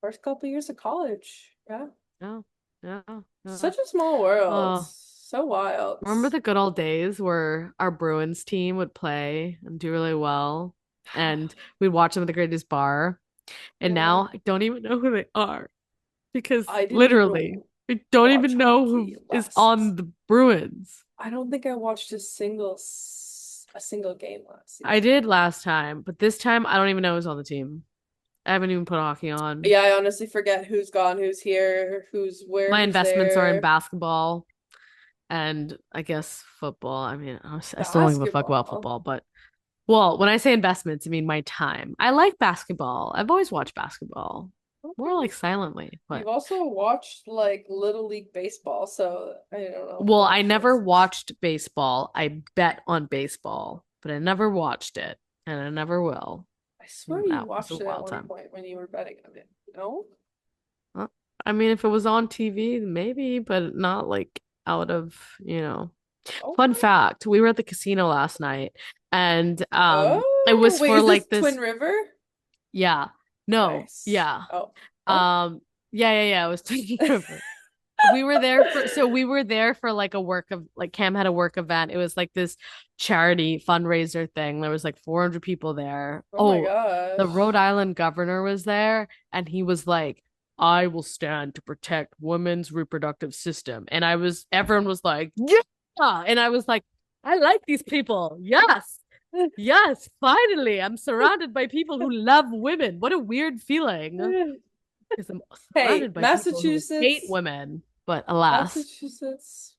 First couple years of college. Yeah, Yeah. Yeah. Yeah. such a small world. Oh, So wild. remember the good old days where our Bruins team would play and do really well, and we'd watch them at the greatest bar. And Yeah, now I don't even know who they are because I didn't literally even I don't watch even know who hockey is last. on the Bruins. I don't think I watched a single game last I season. did last time, but this time I don't even know who's on the team. I haven't even put hockey on. Yeah, I honestly forget who's gone, who's here, who's where, My who's investments are in there. basketball and I guess football. I mean, I still don't give a fuck about Basketball. football, but well, when I say investments, I mean my time. I like basketball. I've always watched basketball, more Okay. like silently, You've but also watched like Little League Baseball, so I don't know well, how I much never makes sense. watched baseball. I bet on baseball, but I never watched it, and I never will. I swear And you that was a watched it at wild one time. point when you were betting on it. No? Uh, I mean, if it was on TV, maybe, but not like out of, Fun Okay. fact, we were at the casino last night and it Oh, was wait, for is this like Twin this, River? yeah. No, Nice. yeah. Oh. Oh. Um yeah, it was Twin River. We were there for like a work of like Cam had a work event. It was like this charity fundraiser thing. There was like 400 people there. Oh my Oh, the Rhode gosh. Island governor was there and he was like, I will stand to protect women's reproductive system. And everyone was like, yeah. And I was like, I like these people. Yes. Yes, finally. I'm surrounded by people who love women. What a weird feeling. Because I'm Hey, surrounded by people who hate Massachusetts, women, but alas, Massachusetts,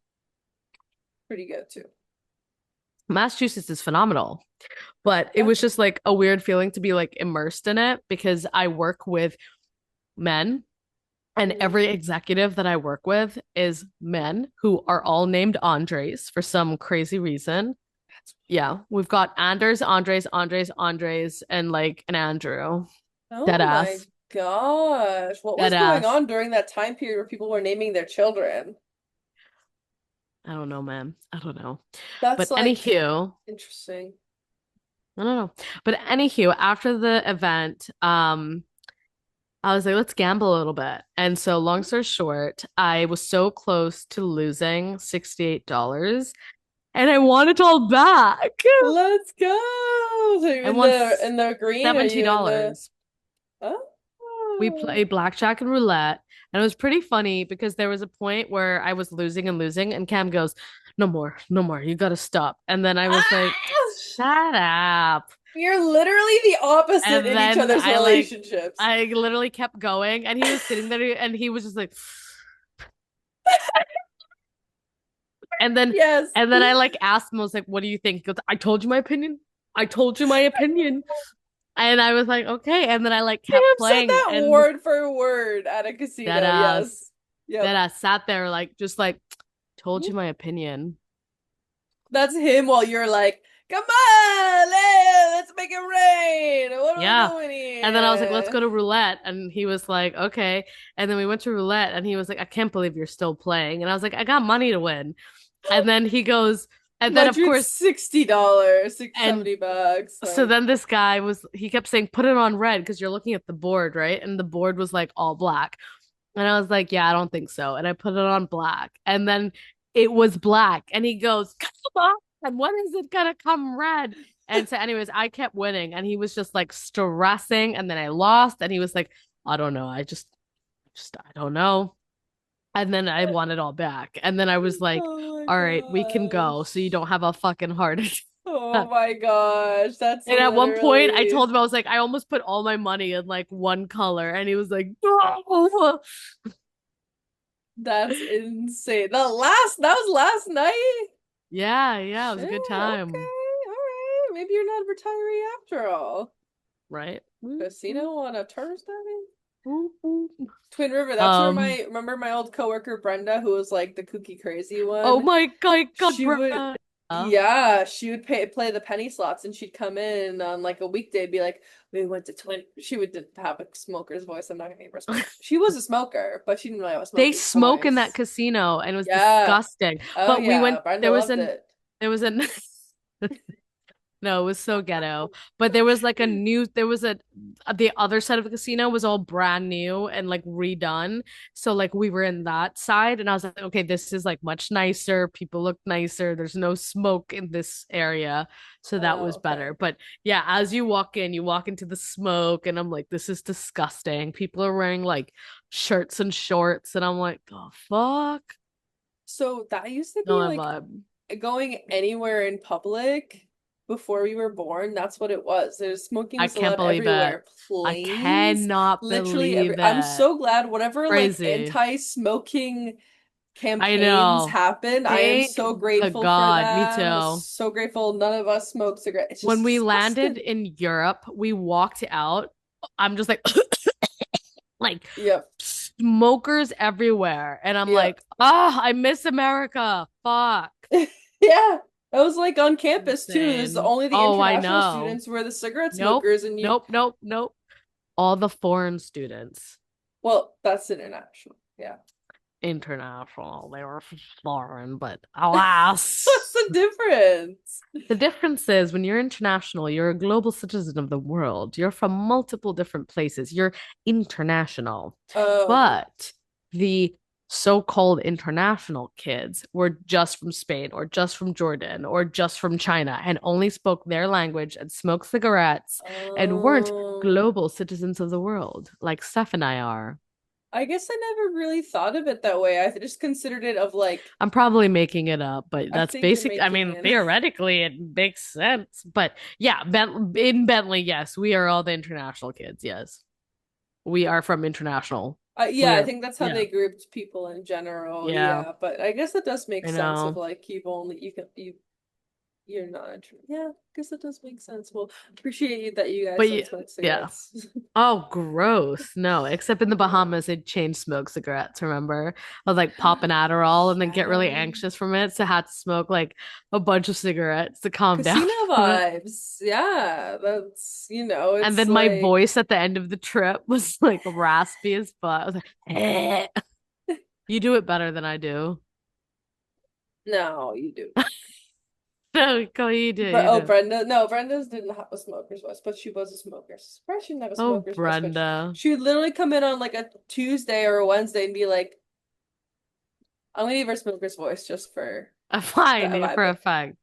pretty good too. Massachusetts is phenomenal. But it was Okay. just like a weird feeling to be like immersed in it because I work with men and Mm. every executive that I work with is men who are all named Andres for some crazy reason. Yeah, we've got Anders, Andres, and like an Andrew. Dead Oh my ass. gosh. What Dead was going ass. on during that time period where people were naming their children? I don't know, man. I don't know. That's But like anywho, interesting. I don't know. But anywho, after the event, I was like, let's gamble a little bit. And so, long story short, I was so close to losing $68 and I want it all back. Let's go. So you I won in the green? Are you in the $70. We Oh, played blackjack and roulette. And it was pretty funny because there was a point where I was losing and losing, and Cam goes, no more, no more. You got to stop. And then I was like, ah! shut up. You're literally the opposite And in each then other's relationships. I literally kept going, and he was sitting there, and he was just like, and then, Yes. and then I like asked him, I was like, what do you think? He goes, I told you my opinion. I told you my opinion. And I was like, okay. And then I like You kept have said playing, that and word for word at a that casino. ass, Yes. that Yep. ass sat there, like, just like, told you my opinion. That's him while you're like, come on, let's make it rain. What are we Yeah. doing And then I was like, let's here? go to roulette. And he was like, okay. And then we went to roulette and he was like, I can't believe you're still playing. And I was like, I got money to win. And then he goes, and then Mind of you, it's course, $60, six and seventy bucks. so Like, then this guy was, he kept saying, put it on red because you're looking at the board, right? And the board was like all black. And I was like, yeah, I don't think so. And I put it on black. And then it was black. And he goes, come on. And when is it gonna come red? And so, anyways, I kept winning. And he was just like stressing. And then I lost. And he was like, I don't know. I don't know. And then I won it all back. And then I was like, oh my all right, we can go. So you gosh. don't have a fucking heart Oh attack. my gosh. That's And at one point, I literally, told him, I was like, I almost put all my money in like one color. And he was like, no. that's insane. That was last night? Yeah, yeah, it was Shit, a good okay, all time, right. Maybe you're not a retiree after all. right? Woo, woo, Casino on a Thursday? woo, woo. Twin River, that's where Um, remember my old coworker Brenda, who was like the kooky crazy oh one? my God, She would, bruh. yeah, she would play the penny slots and she'd come in on like a weekday and be like, we went to Twin, she would have a smoker's voice. I'm not gonna give her a smoker. She was a smoker, but she didn't really have a They smoky smoke in that voice. casino and it was Yeah. disgusting. Oh But we yeah, went, Brenda loved it. there was an No, it was so ghetto. But there was like a new, there was a, the other side of the casino was all brand new and like redone. So like we were in that side and I was like, okay, this is like much nicer. People look nicer. There's no smoke in this area. So that Oh, was better. okay. But yeah, as you walk in, you walk into the smoke and I'm like, this is disgusting. People are wearing like shirts and shorts and I'm like, the fuck? So that used to No, be my like vibe. going anywhere in public before we were born, that's what it was. There's smoking I was can't allowed believe it. everywhere. I Planes, cannot literally believe every I'm it. so glad whatever like Crazy. anti-smoking I campaigns know. happened. I am Thank so the grateful for God. Me them. too. So grateful none of us smoke cigarettes. It's When just we landed disgusting. in Europe, we walked out. I'm just like, like Yep. smokers everywhere. And I'm Yep. like, ah, I miss America. Fuck. Yeah. I was like on campus too. There's Insane. only the Oh, I international know. students were the cigarette Nope. smokers and you Nope. All the foreign students, well, that's international. Yeah. international, they were foreign, but alas. What's the difference? The difference is when you're international, you're a global citizen of the world. You're from multiple different places. You're international. Okay. But the so-called international kids were just from Spain or just from Jordan or just from China and only spoke their language and smoked cigarettes and weren't Um, global citizens of the world like Steph and I are. I guess I never really thought of it that way. I just considered it of like, I'm probably making it up, but I that's think you're basic. I making mean, it. theoretically, it makes sense. But yeah, in Bentley, yes, we are all the international kids. Yes. we are from international. Yeah, We I are, think that's how yeah, they grouped people in general. yeah, Yeah, but I guess that does make I sense of know. like you're not yeah, I guess that does make sense. Well, appreciate you that you guys But don't yeah, smoke yeah. cigarettes. Oh, gross. No, except in the Yeah. Bahamas, they'd chain smoke cigarettes, remember? I would like pop an Adderall and then get really Yeah. anxious from it. So I had to smoke like a bunch of cigarettes to calm down Casino from it. vibes. Yeah, that's, And it's then my like, voice at the end of the trip was like raspy as fuck. I was like, eh. You do it better than I do. no, you do. No, go, you do, But you oh, do. Brenda, no, Brenda's didn't have a smoker's voice, but she was a smoker. Surprised she didn't have a Oh, smoker's voice, but Brenda. she would literally come in on like a Tuesday or a Wednesday and be like, I'm gonna leave her smoker's voice just for I a knew vibe. for a fact.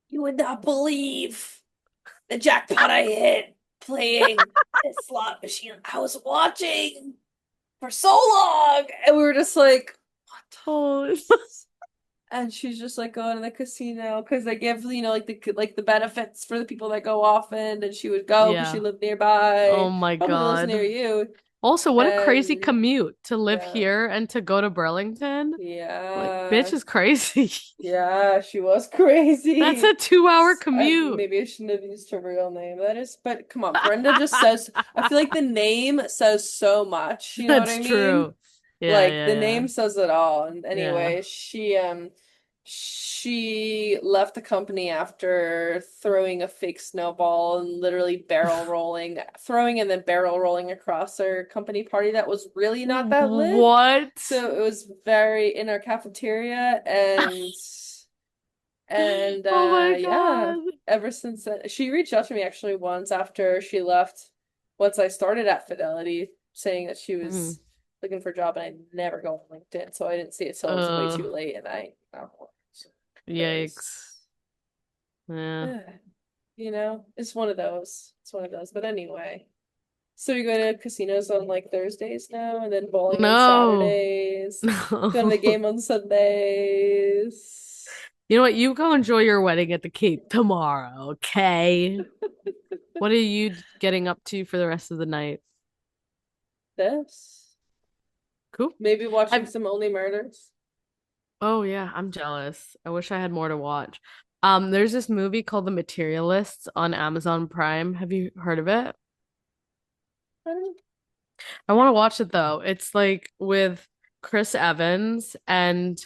You would not believe the jackpot I hit playing this slot machine. I was watching for so long, and we were just like, what the Oh, and she's just like going to the casino because they give like the benefits for the people that go often, and she would go because she yeah. lived Oh nearby, my probably lives near God. you, Also, what a crazy and commute to live yeah, here and to go to Burlington. Like, bitch yeah, is crazy. yeah, she was That's a crazy. 2 hour commute. Maybe I shouldn't have used her real name. That is, but come on, Brenda just says. I feel like the name says so much. You know what That's I mean? true. Yeah, Like the yeah, name says it all. And yeah. anyway, she left the company after throwing a fake snowball and literally throwing and then barrel rolling across our company party that was really not that lit. What? So it was very in our cafeteria and Oh my yeah, God. ever since then, she reached out to me actually once after she left, once I started at Fidelity, saying that she Mm. was looking for a job, and I never go on LinkedIn, so I didn't see it till it was way Uh, too late, and I because yikes. Yeah. it's one of those. It's one of those. But anyway, so you're going to casinos on like Thursdays now, and then bowling on No. Saturdays, going to the No. game on Sundays. You know what? You go enjoy your wedding at the Cape tomorrow, okay? What are you getting up to for the rest of the night? This. Cool. Maybe watching I've some Only Murders. Oh yeah, I'm jealous. I wish I had more to watch. There's this movie called The Materialists on Amazon Prime. Have you heard of it? I want to watch it though. It's like with Chris Evans and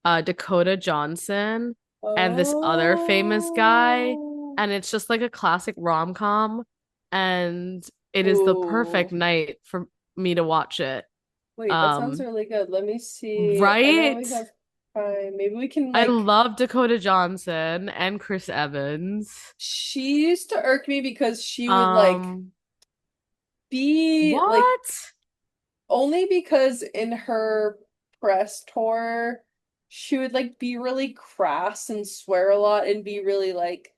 Dakota Johnson and this other famous guy, Oh. and it's just like a classic rom-com, and it is the perfect Ooh. night for me to watch it. Wait, that sounds Um, really good. Let me see. I know right? we have time. Maybe we can I like love Dakota Johnson and Chris Evans. she used to irk me because she would like Um, be like what? only because in her press tour she would like be really crass and swear a lot and be really like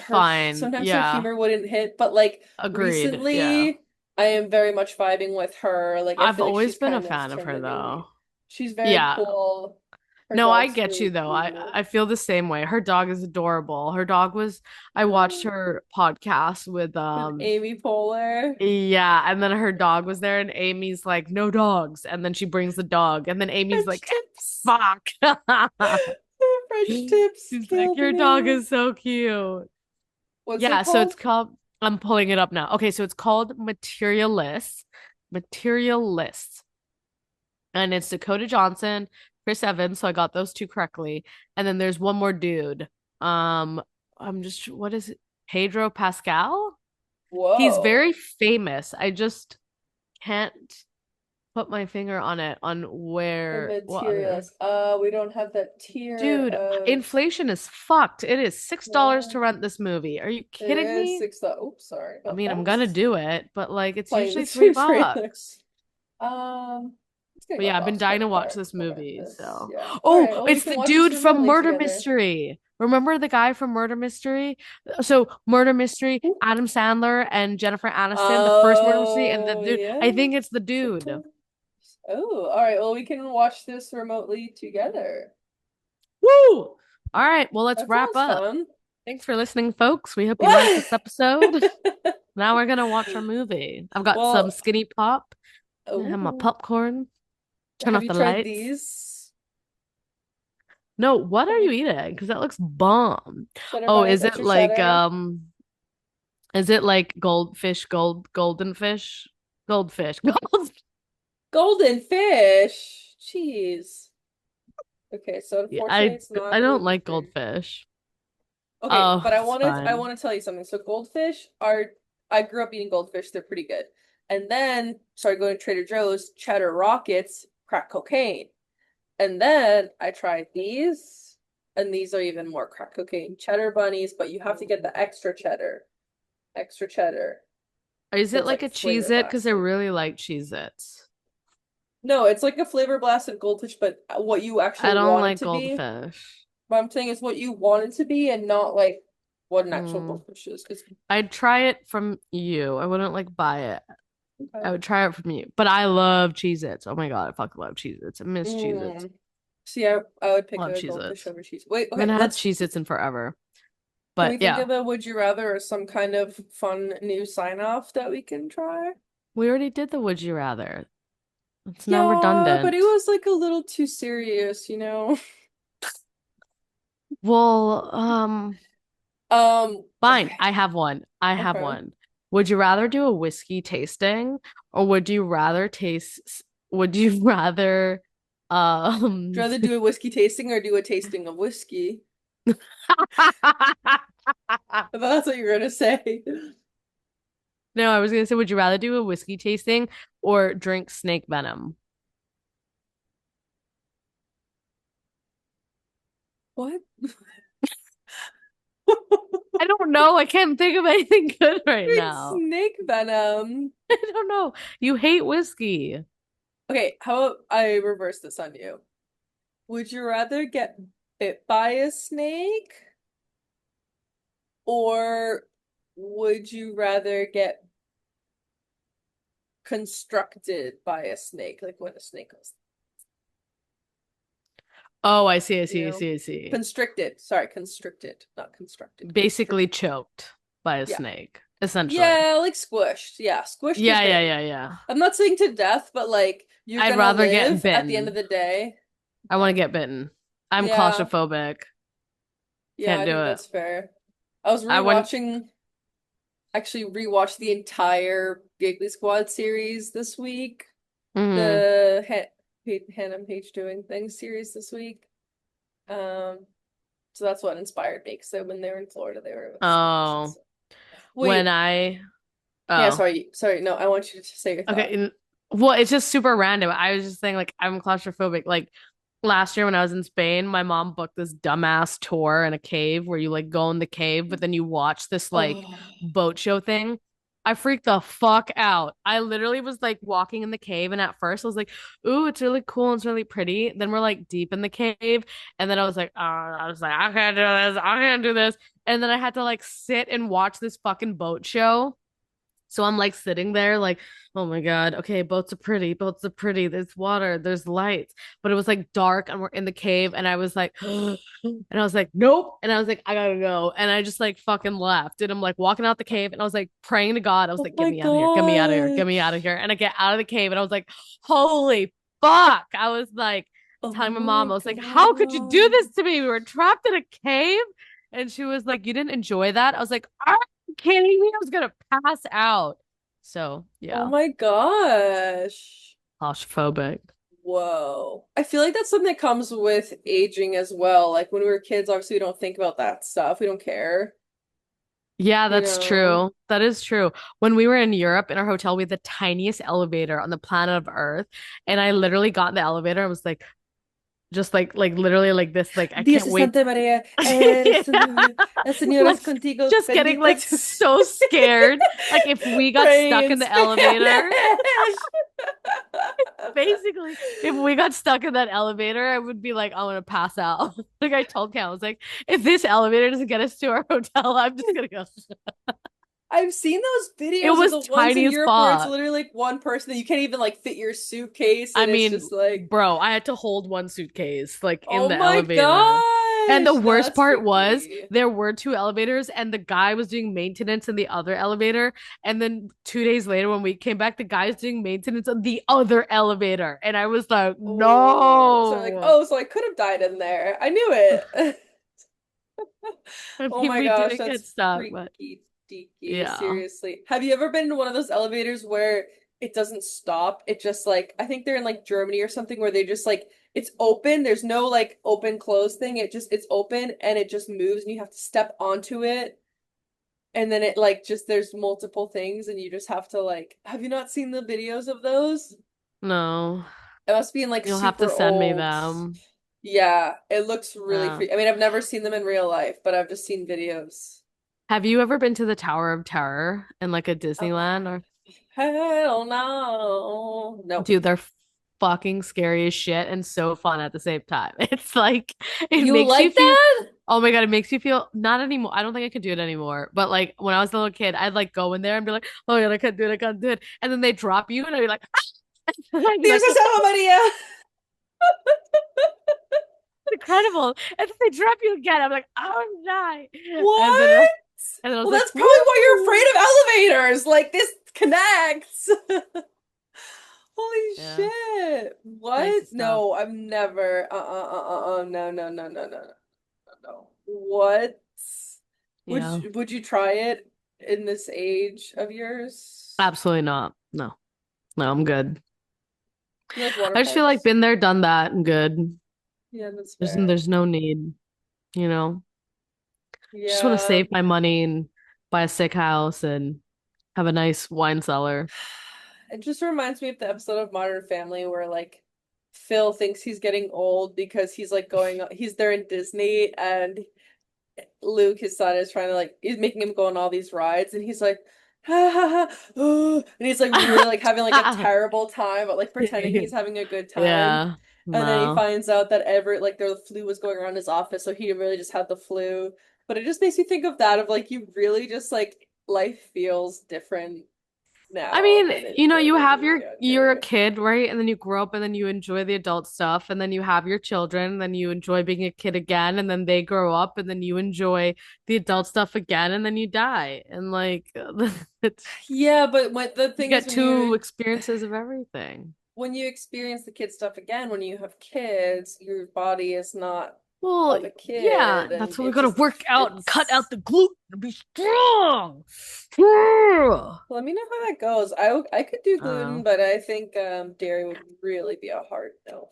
Fine. sometimes her Yeah. humor wouldn't hit, but like Agreed. Yeah. recently I am very much vibing with her. Like I I've feel like always she's been a kind of fan of turned her a new leaf. though. She's very Yeah. cool. Her No, I dog's get you really though. cute. I feel the same way. Her dog is adorable. Her dog was I watched her podcast with With Amy Poehler. yeah, and then her dog was there and Amy's like, "No dogs." And then she brings the dog and then Amy's French like, tips. "Fuck." French tips She's like, killed "Your dog me. is so cute." What's it Yeah, so called? it's called, I'm pulling it up now. Okay, so it's called Materialists. Materialists. And it's Dakota Johnson, Chris Evans, so I got those two correctly. And then there's one more dude. I'm just what is it? Pedro Pascal? He's very Whoa. famous. I just can't put my finger on it on The where what other. materials. We don't have that tier Dude, of inflation is fucked. It is $6 yeah. to rent this movie. Are you It kidding is me? six. Oops, sorry I about mean, I'm that. gonna do it, but like it's Playing the usually three two trailers. bucks. It's gonna But go yeah, I've been Bob's dying to Credit watch Card. this Okay, movie. this, So, yeah. All right. oh, Well, we it's can the watch this dude from remotely Murder together. Mystery. Remember the guy from Murder Mystery? So, Murder Mystery, Adam Sandler and Jennifer Aniston, the first Murder Mystery, and the Oh, dude, yeah. I think it's the dude. Oh, all right. Well, we can watch this remotely together. Woo! All right, well, let's That wrap sounds up. fun. Thanks for listening, folks. We hope you liked this episode. Now we're gonna watch our movie. I've got some Well, skinny pop. I have my oh, popcorn. Turn have off you the tried lights. these? No, what are Have you you eating? Because that looks bomb. cheddar Oh, bunnies, extra is it like goldfish, golden fish? Goldfish. Gold. golden fish, cheese. Okay, so Yeah, unfortunately, it's I not don't gluten like free. goldfish. Okay, Oh, but it's I fine. want to tell you something. So goldfish are I grew up eating goldfish. They're pretty good. And then started going to Trader Joe's, cheddar rockets, crack cocaine. And then I tried these, and these are even more crack cocaine. Cheddar bunnies, but you have to get the extra cheddar. Extra cheddar. Is So it it's like like a flavor Cheez-It? Because I blasted. really like Cheez-Its. No, it's like a flavor blasted goldfish, but what you I actually don't want it like to be. goldfish. What I'm saying is what you want it to be and not like what an actual Mm. goldfish is. Because I'd try it from you. I wouldn't like buy it. okay. I would try it from you. But I love Cheez-Its. Oh my God, I fucking love Cheez-Its. I miss Cheez-Its. Mm. See, I would pick Love a goldfish Cheez-Its. over cheese. Wait, I okay, haven't had let's Cheez-Its in forever. can we But think yeah, of a would you rather or some kind of fun new sign off that we can try? we already did the Would You Rather. It's now Yeah, but it redundant. was like a little too serious, you know? Well, fine. Okay. I have one. I have Okay. one. Would you rather do a whiskey tasting or would you rather Would you um rather do a whiskey tasting or do a tasting of whiskey? I thought that's what you were gonna say. No, I was gonna say, would you rather do a whiskey tasting or drink snake venom? What? I don't know. I can't think of anything good right Drink now. snake venom. I don't know. You hate whiskey. Okay, how about I reverse this on you? Would you rather get bit by a snake or would you rather get constructed by a snake? Like when a snake goes, Oh, you know? I see. Constricted. Sorry, constricted, not constructed. Basically Constricted. choked by a Yeah. snake, essentially. Yeah, like squished. Yeah, squished is Yeah, bitten. yeah. I'm not saying to death, but like you're I'd gonna rather get live at the end of bitten. the day. I want Okay. to get bitten. I'm Yeah. claustrophobic. Yeah, Can't I do think it. that's fair. I was I wouldn't. rewatching, actually rewatched the entire Giggly Squad series this week. Mm. The Hannah and Paige doing things series this week. Um, so that's what inspired me. So when they were in Florida, they were with snakes and Oh, stuff. when Wait, yeah, oh, sorry. No, I want you to say your okay. thought. Well, it's just super random. I was just saying, like, I'm claustrophobic. Like, last year when I was in Spain, my mom booked this dumbass tour in a cave where you like go in the cave, but then you watch this like Oh, boat show thing. I freaked the fuck out. I literally was like walking in the cave, and at first I was like, "Ooh, it's really cool. And it's really pretty." Then we're like deep in the cave, and then I was like, "I can't do this. I can't do this." And then I had to like sit and watch this fucking boat show. So I'm like sitting there, like, oh my God, okay, boats are pretty, there's water, there's lights. But it was like dark and we're in the cave, and I was like, and I was like, nope. And I was like, I gotta go. And I just like fucking left. And I'm like walking out the cave, and I was like praying to God. I was oh like, get my me out of here, get me out of here, get me out of gosh. here. And I get out of the cave, and I was like, holy fuck. I was like Oh telling my my mom, I was like, how could you do God. this to me? We were trapped in a cave. And she was like, you didn't enjoy that? I was like, are you kidding me? I was gonna pass out. So Oh yeah, my gosh. claustrophobic. Whoa. I feel like that's something that comes with aging as well. Like when we were kids, obviously we don't think about that stuff. We don't care, Yeah, you that's know? true. That is true. When we were in Europe in our hotel, we had the tiniest elevator on the planet of Earth. And I literally got in the elevator and was like, just like literally like this, like I Dios can't te wait. Santa María, Yeah. el Señor es Like contigo, just getting bendita like tú. so scared. Like if we got Pray stuck in in the elevator, Spanish. basically, if we got stuck in that elevator, I would be like, I'm gonna pass out. Like I told Cam, I was like, if this elevator doesn't get us to our hotel, I'm just gonna go. I've seen those It videos of was the ones tiny in as Europe where it's fuck. literally like one person that you can't even like fit your suitcase I and it's mean, just like, bro, I had to hold one suitcase like in oh the my elevator. And the gosh, no, worst that's part was freaky. there were two elevators and the guy was doing maintenance in the other elevator. And then 2 days later, when we came back, the guy's doing maintenance on the other elevator. And I was like, Oh, so like, no. oh, so I could have died in there. I knew it. I Oh mean, my we gosh, didn't get that's stuck, but freaky deaky. yeah. Seriously. Have you ever been in one of those elevators where it doesn't stop? It just like, I think they're in like Germany or something where they just like, it's open. There's no like open close thing. It's open and it just moves and you have to step onto it. And then it like just, there's multiple things and you just have to like, have you not seen the videos of those? No, It must be in like you'll have to super send me old. them. Yeah, it looks really Yeah. free. I mean, I've never seen them in real life, but I've just seen videos. Have you ever been to the Tower of Terror in like a Oh, Disneyland or hell no. Nope. dude, they're fucking scary as shit and so fun at the same time. It's like it You makes you like feel that? oh my God, it makes you feel not anymore. I don't think I could do it anymore. But like when I was a little kid, I'd like go in there and be like, oh my God, I can't do it, I can't do it. And then they drop you and I'd be like, and I'd be There's like, a Salva Maria. incredible. And then they drop you again. I'm like, oh die. And then What? and then I was Well, like, that's probably why you're woo. afraid of elevators. Like this connects. Holy Yeah, shit. nice What? stuff. No, I've never. No, no, no, no, no, no, no. What? Yeah. Would you try it in this age of yours? Absolutely not. No. No, I'm good. You like water I just feel like parks? been there, done that, and good. Yeah, that's There's fair. there's no need, you know. Just want to Yeah. save my money and buy a sick house and have a nice wine cellar. It just reminds me of the episode of Modern Family where like Phil thinks he's getting old because he's there in Disney and Luke, his son, is trying to like he's making him go on all these rides and he's like ha ha ha oh, and he's like really like having like a terrible time but like pretending he's having a good time. Yeah, And then he no. finds out that like the flu was going around his office, so he really just had the flu. But it just makes me think of that of like you really just like life feels different I now mean, than it you know, did you when you have were you're a younger. kid, right? And then you grow up and then you enjoy the adult stuff and then you have your children and then you enjoy being a kid again and then they grow up and then you enjoy the adult stuff again and then you die. And like it's Yeah, but what the you thing is get two experiences of everything. when you experience the kid stuff again, when you have kids, your body is not Well, of a yeah, kid and that's why we gotta work out and cut out it's the gluten and be strong. I let me know how that goes. I could do don't gluten, know. but I think dairy would really be a hard no.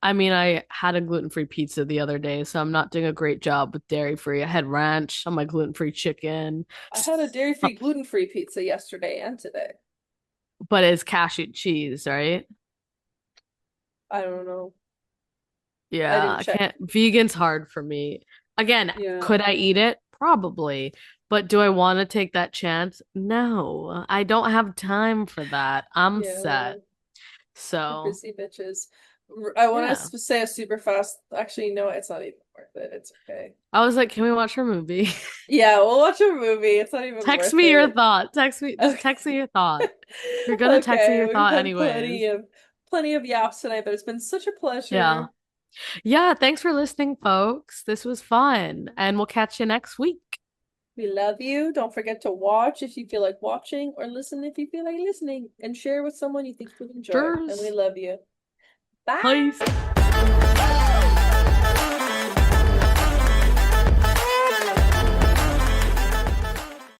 I mean, I had a gluten-free pizza the other day, so I'm not doing a great job with dairy-free. I had ranch on my gluten-free chicken, I had a dairy-free, gluten-free pizza yesterday and today. but it's cashew cheese, right? I don't know. I Yeah, didn't I check. can't. Vegan's hard for me. Again, Yeah. could I eat it? Probably. But do I want to take that chance? No, I don't have time for that. I'm Yeah. set. We're So, busy bitches. I want yeah. to say a super fast. Actually, no, it's not even worth it. It's okay. I was like, can we watch a movie? Yeah, we'll watch a movie. It's not even Text worth me your it. thought. Text me, just Okay. text me your thought. You're gonna text me Okay, your we've thought had anyways. plenty of yaps tonight, but it's been such a Yeah. pleasure. Yeah, thanks for listening, folks. This was fun, and we'll catch you next week. We love you. Don't forget to watch if you feel like watching or listen if you feel like listening and share with someone you think would enjoy. And we Cheers. love you. Peace. Bye.